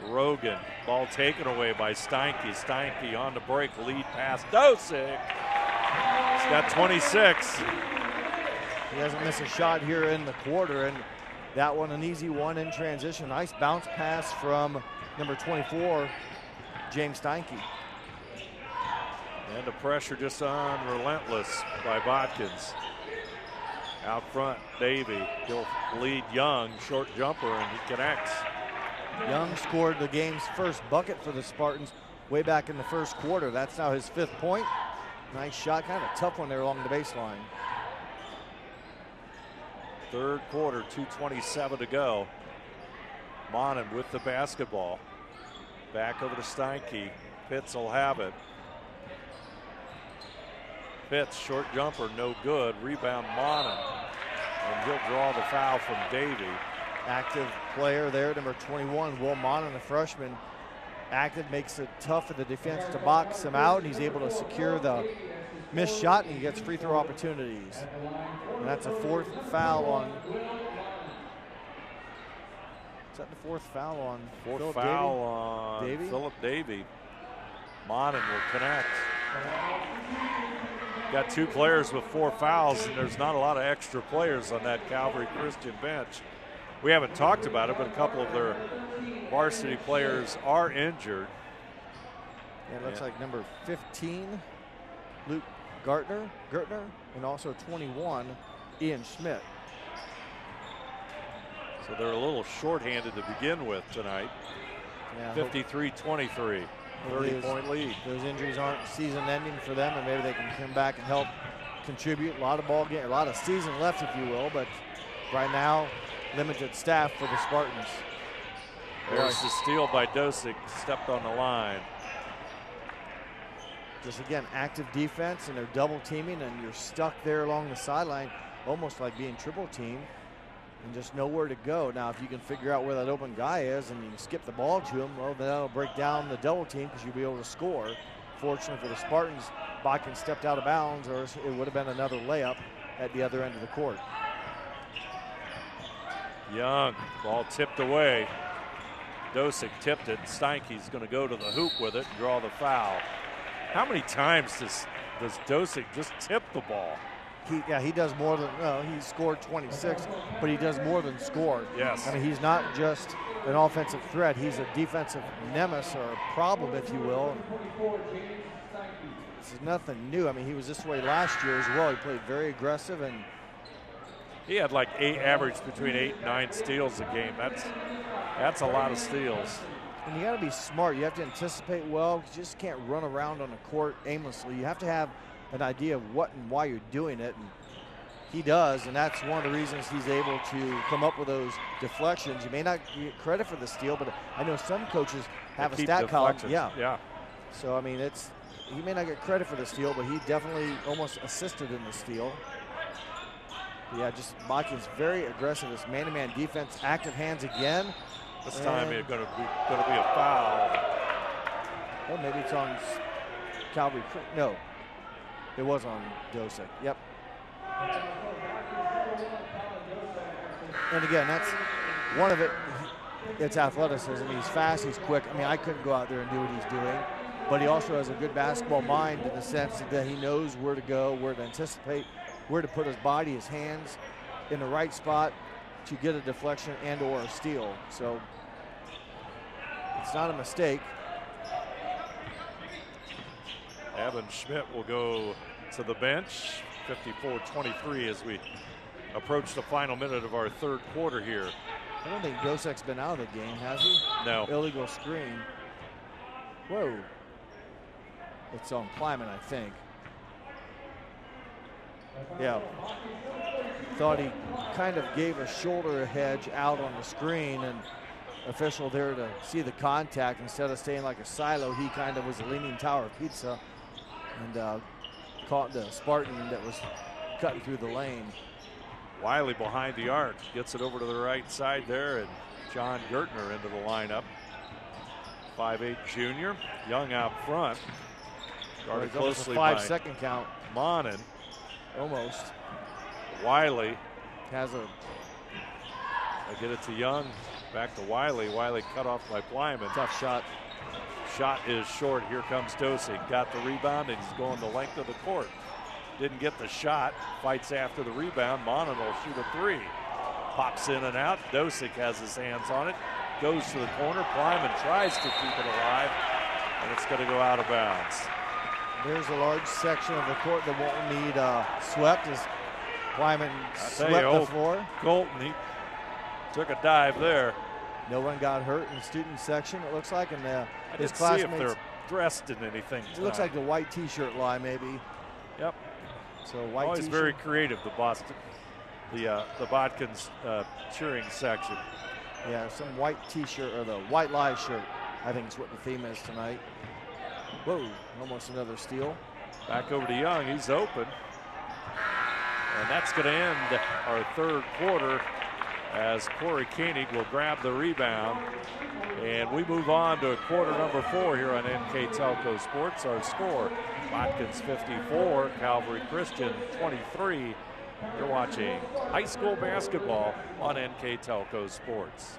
Rogan, ball taken away by Steinke. Steinke on the break, lead pass, Dosick. He's got 26. He hasn't missed a shot here in the quarter, and that one an easy one in transition. Nice bounce pass from number 24, James Steinke. And the pressure just unrelentless by Botkins. Out front, Davey. He'll lead Young, short jumper, and he connects. Young scored the game's first bucket for the Spartans way back in the first quarter. That's now his 5th point. Nice shot, kind of a tough one there along the baseline. 3rd quarter, 2:27 to go. Monin with the basketball. Back over to Steinke. Pitts will have it. Pitts, short jumper, no good. Rebound, Monin. And he'll draw the foul from Davey. Active player there, number 21, Will Monin, the freshman. Active, makes it tough for the defense to box him out, and he's able to secure the missed shot, and he gets free throw opportunities. And that's a 4th foul on. Is that the 4th foul on? Fourth foul on Philip Davey. Monin will connect. Got 2 players with 4 fouls, and there's not a lot of extra players on that Calvary Christian bench. We haven't talked about it, but a couple of their varsity players are injured. Yeah, it looks like number 15, Luke Gertner, and also 21, Ian Schmidt. So they're a little shorthanded to begin with tonight. Yeah, 53-23. 30-point lead. Those injuries aren't season-ending for them, and maybe they can come back and help contribute. A lot of ball game, a lot of season left, if you will, but right now, limited staff for the Spartans. There's the steal by Dosick, stepped on the line. Just again, active defense, and they're double teaming, and you're stuck there along the sideline, almost like being triple teamed. and just know where to go. Now, if you can figure out where that open guy is and you can skip the ball to him, well, then that'll break down the double team because you'll be able to score. Fortunately for the Spartans, Botkins stepped out of bounds, or it would have been another layup at the other end of the court. Young, ball tipped away. Dosick tipped it. Steinke's going to go to the hoop with it and draw the foul. How many times does Dosick just tip the ball? He does more than, he scored 26, but he does more than score. Yes. I mean, he's not just an offensive threat. He's a defensive nemesis, or a problem, if you will. This is nothing new. I mean, he was this way last year as well. He played very aggressive, and he had like average between 8 and 9 steals a game. That's a lot of steals. And you got to be smart. You have to anticipate well. You just can't run around on the court aimlessly. You have to have an idea of what and why you're doing it, and he does, and that's one of the reasons he's able to come up with those deflections. You may not get credit for the steal, but I know some coaches have a stat column. Yeah. So, I mean, he may not get credit for the steal, but he definitely almost assisted in the steal. Yeah, just Botkins very aggressive. This man-to-man defense, active hands again. This time it's going to be a foul. Oh, maybe it's on Calvary. No, it was on Dosick. Yep. And again, that's one of it. It's athleticism. He's fast. He's quick. I mean, I couldn't go out there and do what he's doing. But he also has a good basketball mind in the sense that he knows where to go, where to anticipate, where to put his body, his hands in the right spot to get a deflection and or a steal. So it's not a mistake. Evan Schmidt will go to the bench. 54-23 as we approach the final minute of our third quarter here. I don't think Dosick's been out of the game, has he? No. Illegal screen. Whoa. It's on Plyman, I think. Yeah. Thought he kind of gave a shoulder hedge out on the screen, and official there to see the contact. Instead of staying like a silo, he kind of was a leaning tower of pizza and caught the Spartan that was cutting through the lane. Wiley behind the arc, gets it over to the right side there, and John Gertner into the lineup. 5'8" junior, Young out front. Guarded closely by 5-second count. Monin. Almost. Wiley has I get it to Young, back to Wiley. Wiley cut off by Plyman. Tough shot. Shot is short. Here comes Dosick. Got the rebound, and he's going the length of the court. Didn't get the shot. Fights after the rebound. Monin will shoot a 3. Pops in and out. Dosick has his hands on it. Goes to the corner. Plyman tries to keep it alive, and it's going to go out of bounds. There's a large section of the court that won't need swept as Plyman swept the floor. Colton, he took a dive there. No one got hurt in the student section, it looks like, and his see classmates. if they're dressed in anything tonight. It looks like the white T-shirt lie, maybe. Yep. So white Always T-shirt. very creative, the Botkins cheering section. Yeah, some white T-shirt, or the white lie shirt, I think is what the theme is tonight. Whoa, almost another steal. Back over to Young, he's open. And that's going to end our third quarter as Corey Koenig will grab the rebound. And we move on to quarter number 4 here on NK Telco Sports. Our score, Botkins 54, Calvary Christian 23. You're watching high school basketball on NK Telco Sports.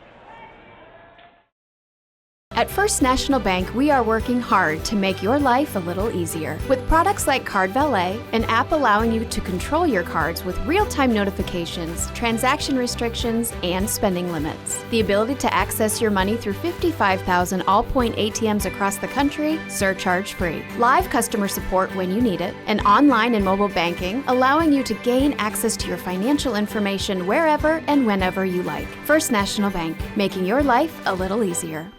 At First National Bank, we are working hard to make your life a little easier. With products like Card Valet, an app allowing you to control your cards with real-time notifications, transaction restrictions, and spending limits. The ability to access your money through 55,000 all-point ATMs across the country, surcharge-free. Live customer support when you need it, and online and mobile banking, allowing you to gain access to your financial information wherever and whenever you like. First National Bank, making your life a little easier.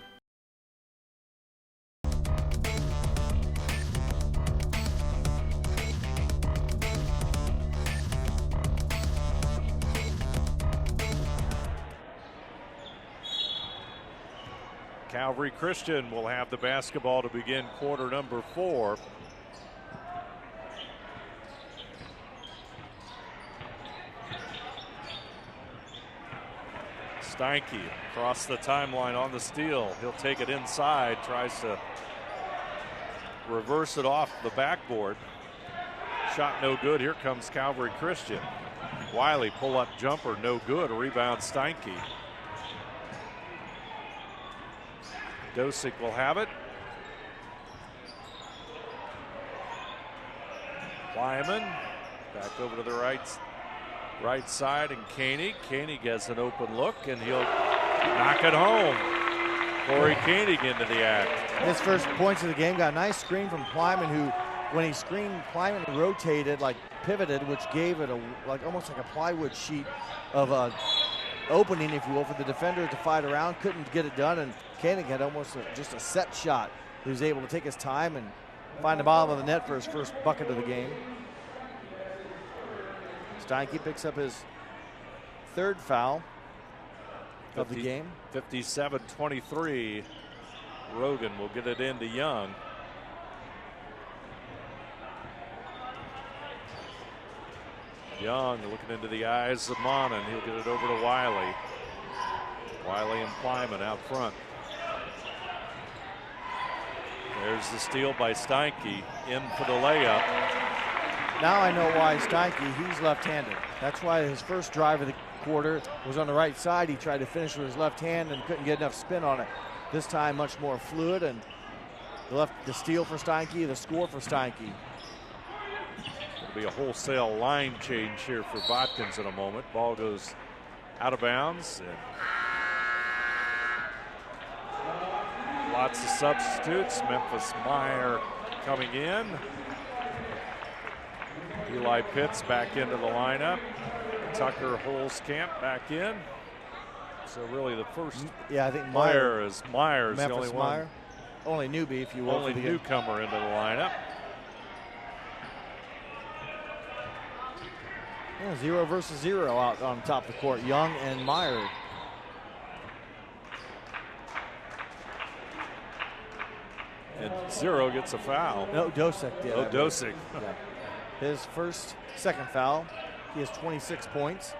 Calvary Christian will have the basketball to begin quarter number 4. Steinke across the timeline on the steal. He'll take it inside, tries to reverse it off the backboard. Shot no good. Here comes Calvary Christian. Wiley pull-up jumper, no good. Rebound Steinke. Dosick will have it. Lyman back over to the right side, and Koenig. Koenig has an open look, and he'll knock it home. Corey Koenig into the act. His first points of the game, got a nice screen from Plyman, who, when he screened, Plyman rotated, like pivoted, which gave it almost like a plywood sheet of a opening, if you will, for the defender to fight around. Couldn't get it done, and Koenig had almost just a set shot. He was able to take his time and find the bottom of the net for his first bucket of the game. Steinke picks up his third foul of the game. 57-23. Rogan will get it into Young. Young looking into the eyes of Monin. He'll get it over to Wiley. Wiley and Plyman out front. There's the steal by Steinke, in for the layup. Now I know why Steinke, he's left-handed. That's why his first drive of the quarter was on the right side. He tried to finish with his left hand and couldn't get enough spin on it. This time much more fluid, and the steal for Steinke, the score for Steinke. It'll be a wholesale line change here for Botkins in a moment. Ball goes out of bounds. And lots of substitutes. Memphis Meyer coming in. Eli Pitts back into the lineup. Tucker Holzkamp back in. So really the first I think Myers the only one. Only newbie, if you will. Only newcomer into the lineup. 0 versus 0 out on top of the court. Young and Meyer. And 0 gets a foul. No, Dosick did. Oh, Dosick. Yeah. His second foul. He has 26 points.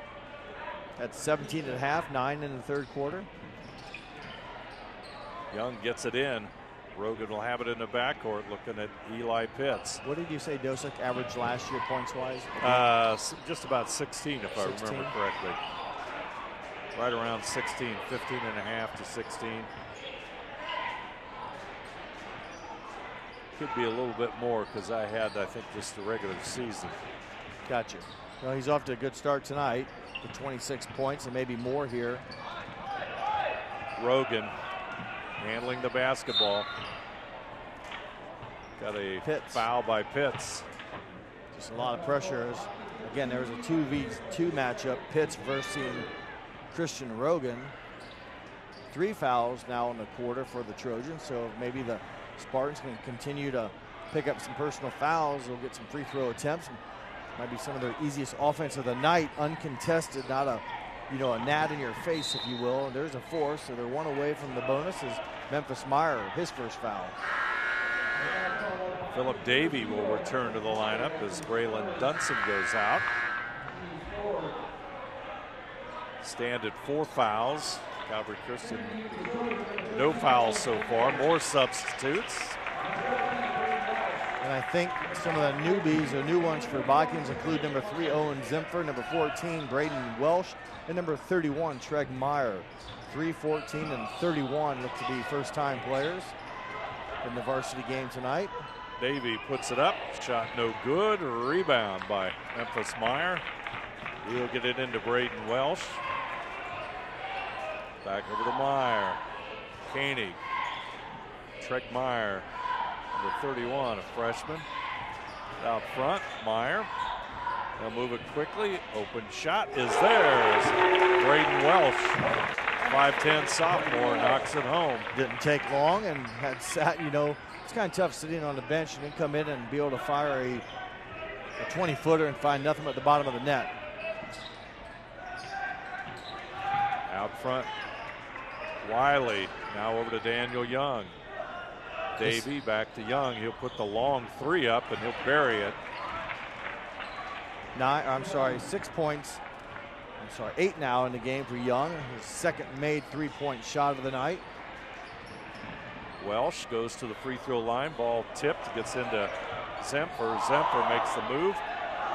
At 17 at half, 9 in the third quarter. Young gets it in. Rogan will have it in the backcourt, looking at Eli Pitts. What did you say Dosick averaged last year points-wise? Just about 16, if 16? I remember correctly. Right around 16, 15 and a half to 16. Could be a little bit more because I think, just the regular season. Gotcha. Well, he's off to a good start tonight with 26 points and maybe more here. Rogan handling the basketball. Got a foul by Pitts. Just a lot of pressure. Again, there was a 2v2 matchup. Pitts versus Christian Rogan. 3 fouls now in the quarter for the Trojans, so maybe the Spartans can continue to pick up some personal fouls. They'll get some free throw attempts. Might be some of their easiest offense of the night, uncontested, not a gnat in your face, if you will. And there's a 4, so they're 1 away from the bonus. Is Memphis Meyer, his first foul. Philip Davey will return to the lineup as Braylon Dunson goes out. Stand at 4 fouls. Calvary Christian, no fouls so far. More substitutes. And I think some of the newbies or new ones for Botkins include number 3, Owen Zimfer, number 14, Braden Welsh, and number 31, Treg Meyer. 3, 14, and 31 look to be first-time players in the varsity game tonight. Davey puts it up. Shot no good. Rebound by Memphis Meyer. He'll get it into Braden Welsh. Back over to Meyer. Koenig. Treg Meyer. Number 31, a freshman. Out front, Meyer. They'll move it quickly. Open shot is theirs. Braden Welsh, 5'10" sophomore, knocks it home. Didn't take long and had sat, it's kind of tough sitting on the bench and then come in and be able to fire a 20-footer and find nothing but the bottom of the net. Out front, Wiley. Now over to Daniel Young. Davey back to Young. He'll put the long 3 up and he'll bury it. 6 points 8 now in the game for Young. His second made three-point shot of the night. Welsh goes to the free throw line. Ball tipped, gets into Zemfer. Zemfer makes the move,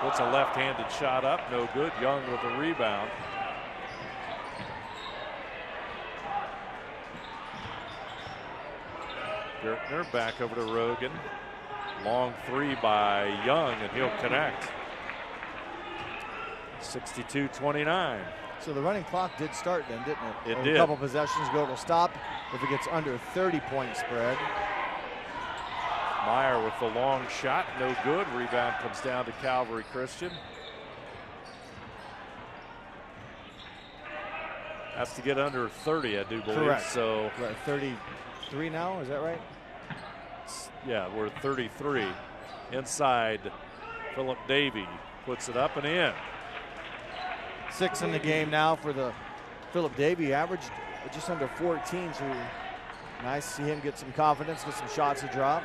puts a left-handed shot up, no good. Young with the rebound. Gertner back over to Rogan. Long three by Young, and he'll connect. 62-29. So the running clock did start then, didn't it? It did. A couple possessions ago, it'll stop if it gets under 30-point spread. Meyer with the long shot, no good. Rebound comes down to Calvary Christian. Has to get under 30, I do believe. Correct. So we're at 33 now, is that right? Yeah, we're at 33. Inside, Philip Davey puts it up and in. 6 in the game now for the Philip Davey. Averaged just under 14, so nice to see him get some confidence, get some shots to drop.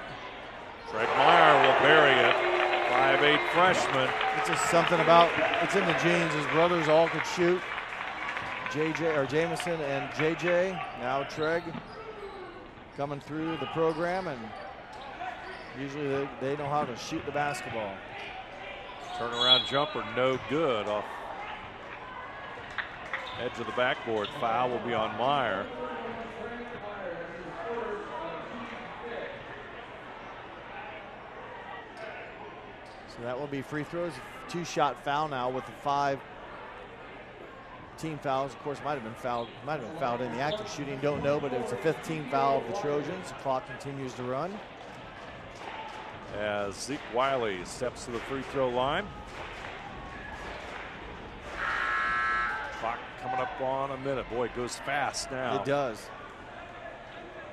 Craig Meyer will bury it. 5'8" freshman. It's just something about, it's in the genes. His brothers all could shoot. Jamison and JJ. Now Treg coming through the program, and usually they know how to shoot the basketball. Turnaround jumper, no good. Off edge of the backboard. Foul will be on Meyer. So that will be free throws. 2-shot foul now with the 5 team fouls. Of course, might have been fouled in the act of shooting. Don't know, but it's a 5th team foul of the Trojans. The clock continues to run. As Zeke Wiley steps to the free throw line. Clock coming up on a minute. Boy, it goes fast now. It does.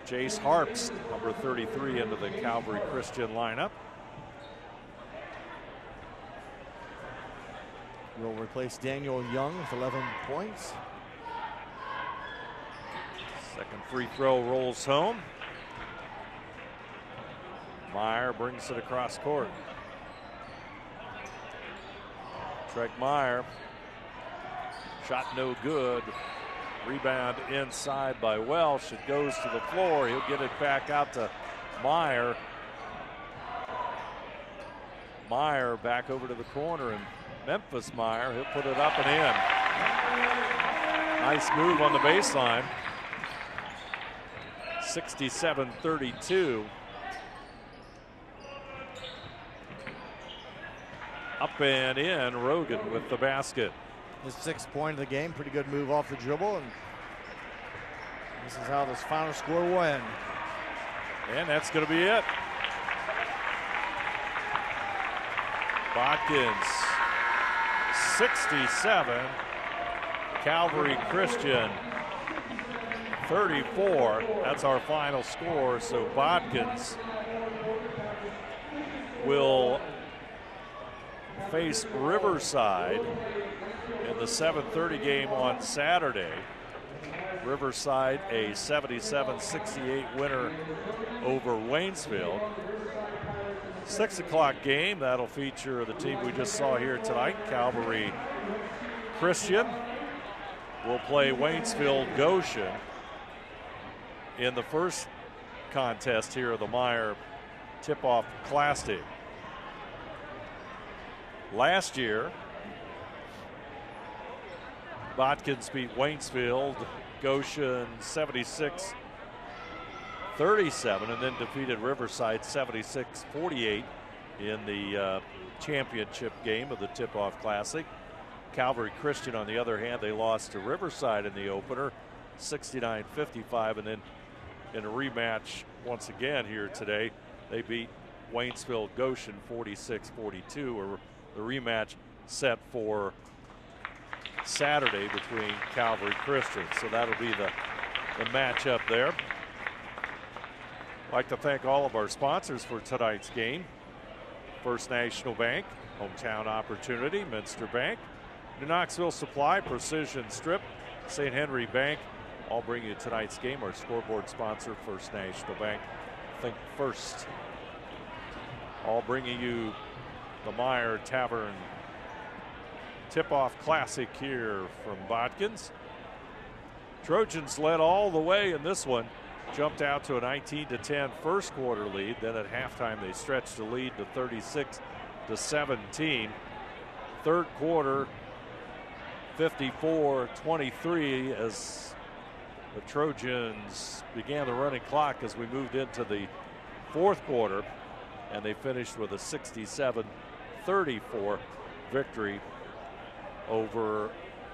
Jace Harps, number 33, into the Calvary Christian lineup. Will replace Daniel Young with 11 points. Second free throw rolls home. Meyer brings it across court. Treg Meyer. Shot no good. Rebound inside by Welsh. It goes to the floor. He'll get it back out to Meyer. Meyer back over to the corner, and Memphis Meyer, he'll put it up and in. Nice move on the baseline. 67-32. Up and in, Rogan with the basket. His 6th point of the game, pretty good move off the dribble, and this is how this final score will end. And that's going to be it. Botkins 67, Calvary Christian 34. That's our final score. So Botkins will face Riverside in the 7:30 game on Saturday. Riverside a 77-68 winner over Waynesville. 6 o'clock game, that'll feature the team we just saw here tonight, Calvary Christian. Will play Waynesville Goshen in the first contest here of the Meyer Tip-Off Classic. Last year, Botkins beat Waynesville Goshen 76-37, and then defeated Riverside 76-48 in the championship game of the Tip-Off Classic. Calvary Christian, on the other hand, they lost to Riverside in the opener 69-55, and then in a rematch once again here today, they beat Waynesville Goshen 46-42, or the rematch set for Saturday between Calvary Christian. So that'll be the matchup there. I'd like to thank all of our sponsors for tonight's game. First National Bank, Hometown Opportunity, Minster Bank, New Knoxville Supply, Precision Strip, St. Henry Bank, all bring you tonight's game. Our scoreboard sponsor, First National Bank, Think First. All bringing you the Meyer Tavern tip-off classic here from Botkins. Trojans led all the way in this one, jumped out to a 19-10 first quarter lead. Then at halftime they stretched the lead to 36-17. Third quarter, 54-23 as the Trojans began the running clock as we moved into the fourth quarter, and they finished with a 67-34 victory over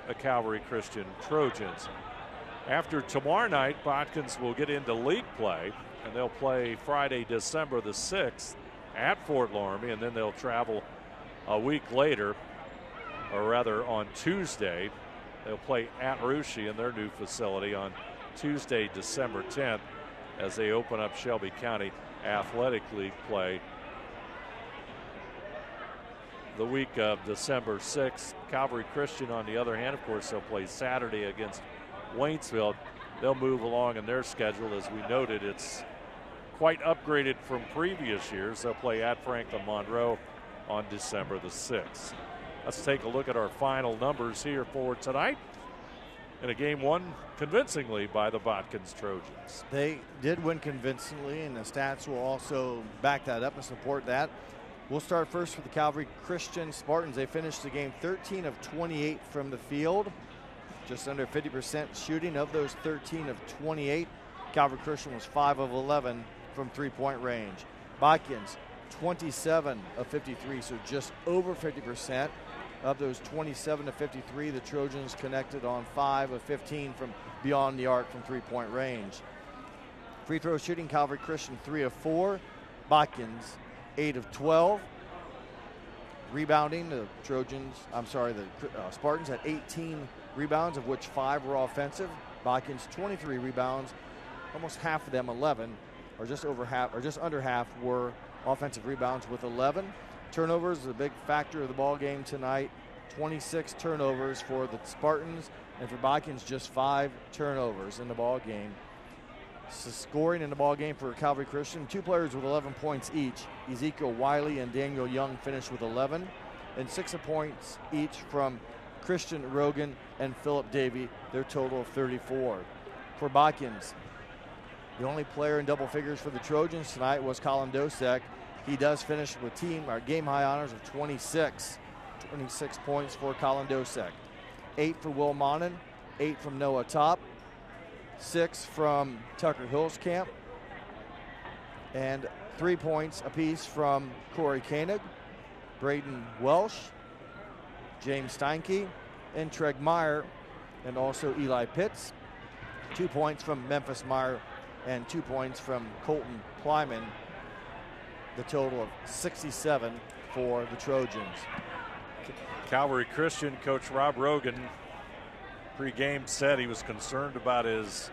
the Calvary Christian Trojans. After tomorrow night, Botkins will get into league play, and they'll play Friday, December the 6th at Fort Loramie, and then they'll travel a week later, or rather on Tuesday. They'll play at Russia in their new facility on Tuesday, December 10th, as they open up Shelby County Athletic League play the week of December 6th. Calvary Christian, on the other hand, of course, they'll play Saturday against Waynesville. They'll move along in their schedule. As we noted, it's quite upgraded from previous years. They'll play at Franklin Monroe on December the 6th. Let's take a look at our final numbers here for tonight in a game won convincingly by the Botkins Trojans. They did win convincingly, and the stats will also back that up and support that. We'll start first with the Calvary Christian Spartans. They finished the game 13 of 28 from the field, just under 50% shooting. Of those 13 of 28, Calvary Christian was 5 of 11 from three-point range. Botkins, 27 of 53, so just over 50%. Of those 27 of 53, the Trojans connected on 5 of 15 from beyond the arc from three-point range. Free throw shooting, Calvary Christian 3 of 4. Botkins, 8 of 12. Rebounding, the Spartans had 18 rebounds, of which 5 were offensive. Botkins, 23 rebounds, almost half of them, 11, or just under half, were offensive rebounds with 11. Turnovers is a big factor of the ball game tonight. 26 turnovers for the Spartans, and for Botkins, just 5 turnovers in the ball game. So scoring in the ball game for Calvary Christian, 2 players with 11 points each. Ezekiel Wiley and Daniel Young finished with 11, and 6 points each from Christian Rogan and Philip Davey, their total of 34. For Botkins, the only player in double figures for the Trojans tonight was Colin Dosek. He does finish with game high honors of 26. 26 points for Colin Dosek. 8 for Will Monin, 8 from Noah Top, 6 from Tucker Hillscamp, and 3 points apiece from Corey Koenig, Braden Welsh, James Steinke, and Treg Meyer, and also Eli Pitts. 2 points from Memphis Meyer and 2 points from Colton Plyman. The total of 67 for the Trojans. Calvary Christian coach Rob Rogan pre-game said he was concerned about his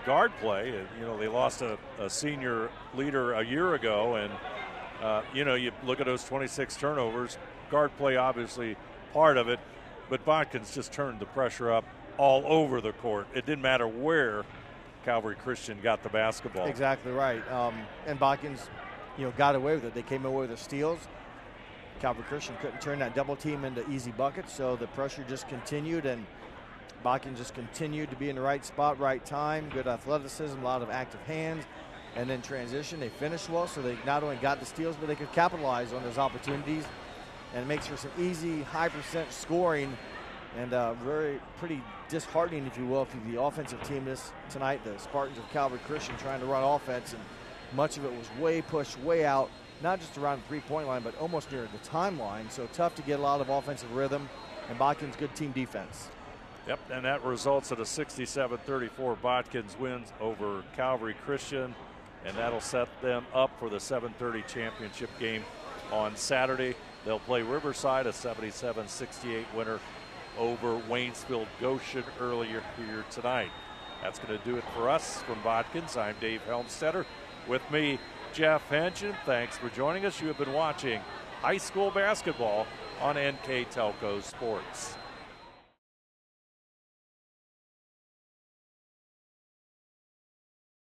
guard play. You know, they lost a senior leader a year ago, and you look at those 26 turnovers. Guard play obviously part of it, but Botkins just turned the pressure up all over the court. It didn't matter where Calvary Christian got the basketball. Exactly right. And Botkins, got away with it. They came away with the steals. Calvary Christian couldn't turn that double team into easy buckets, so the pressure just continued, and Botkins just continued to be in the right spot, right time, good athleticism, a lot of active hands, and then transition. They finished well, so they not only got the steals, but they could capitalize on those opportunities, and it makes for some easy, high percent scoring, and pretty disheartening, if you will, for the offensive team tonight. The Spartans of Calvary Christian trying to run offense, and much of it was way pushed, way out, not just around the three-point line, but almost near the timeline. So tough to get a lot of offensive rhythm, and Botkins good team defense. Yep, and that results in a 67-34 Botkins wins over Calvary Christian, and that'll set them up for the 7:30 championship game on Saturday. They'll play Riverside, a 77-68 winner over Waynesville Goshen earlier here tonight. That's going to do it for us from Botkins. I'm Dave Helmstetter. With me, Jeff Henson. Thanks for joining us. You have been watching high school basketball on NK Telco Sports.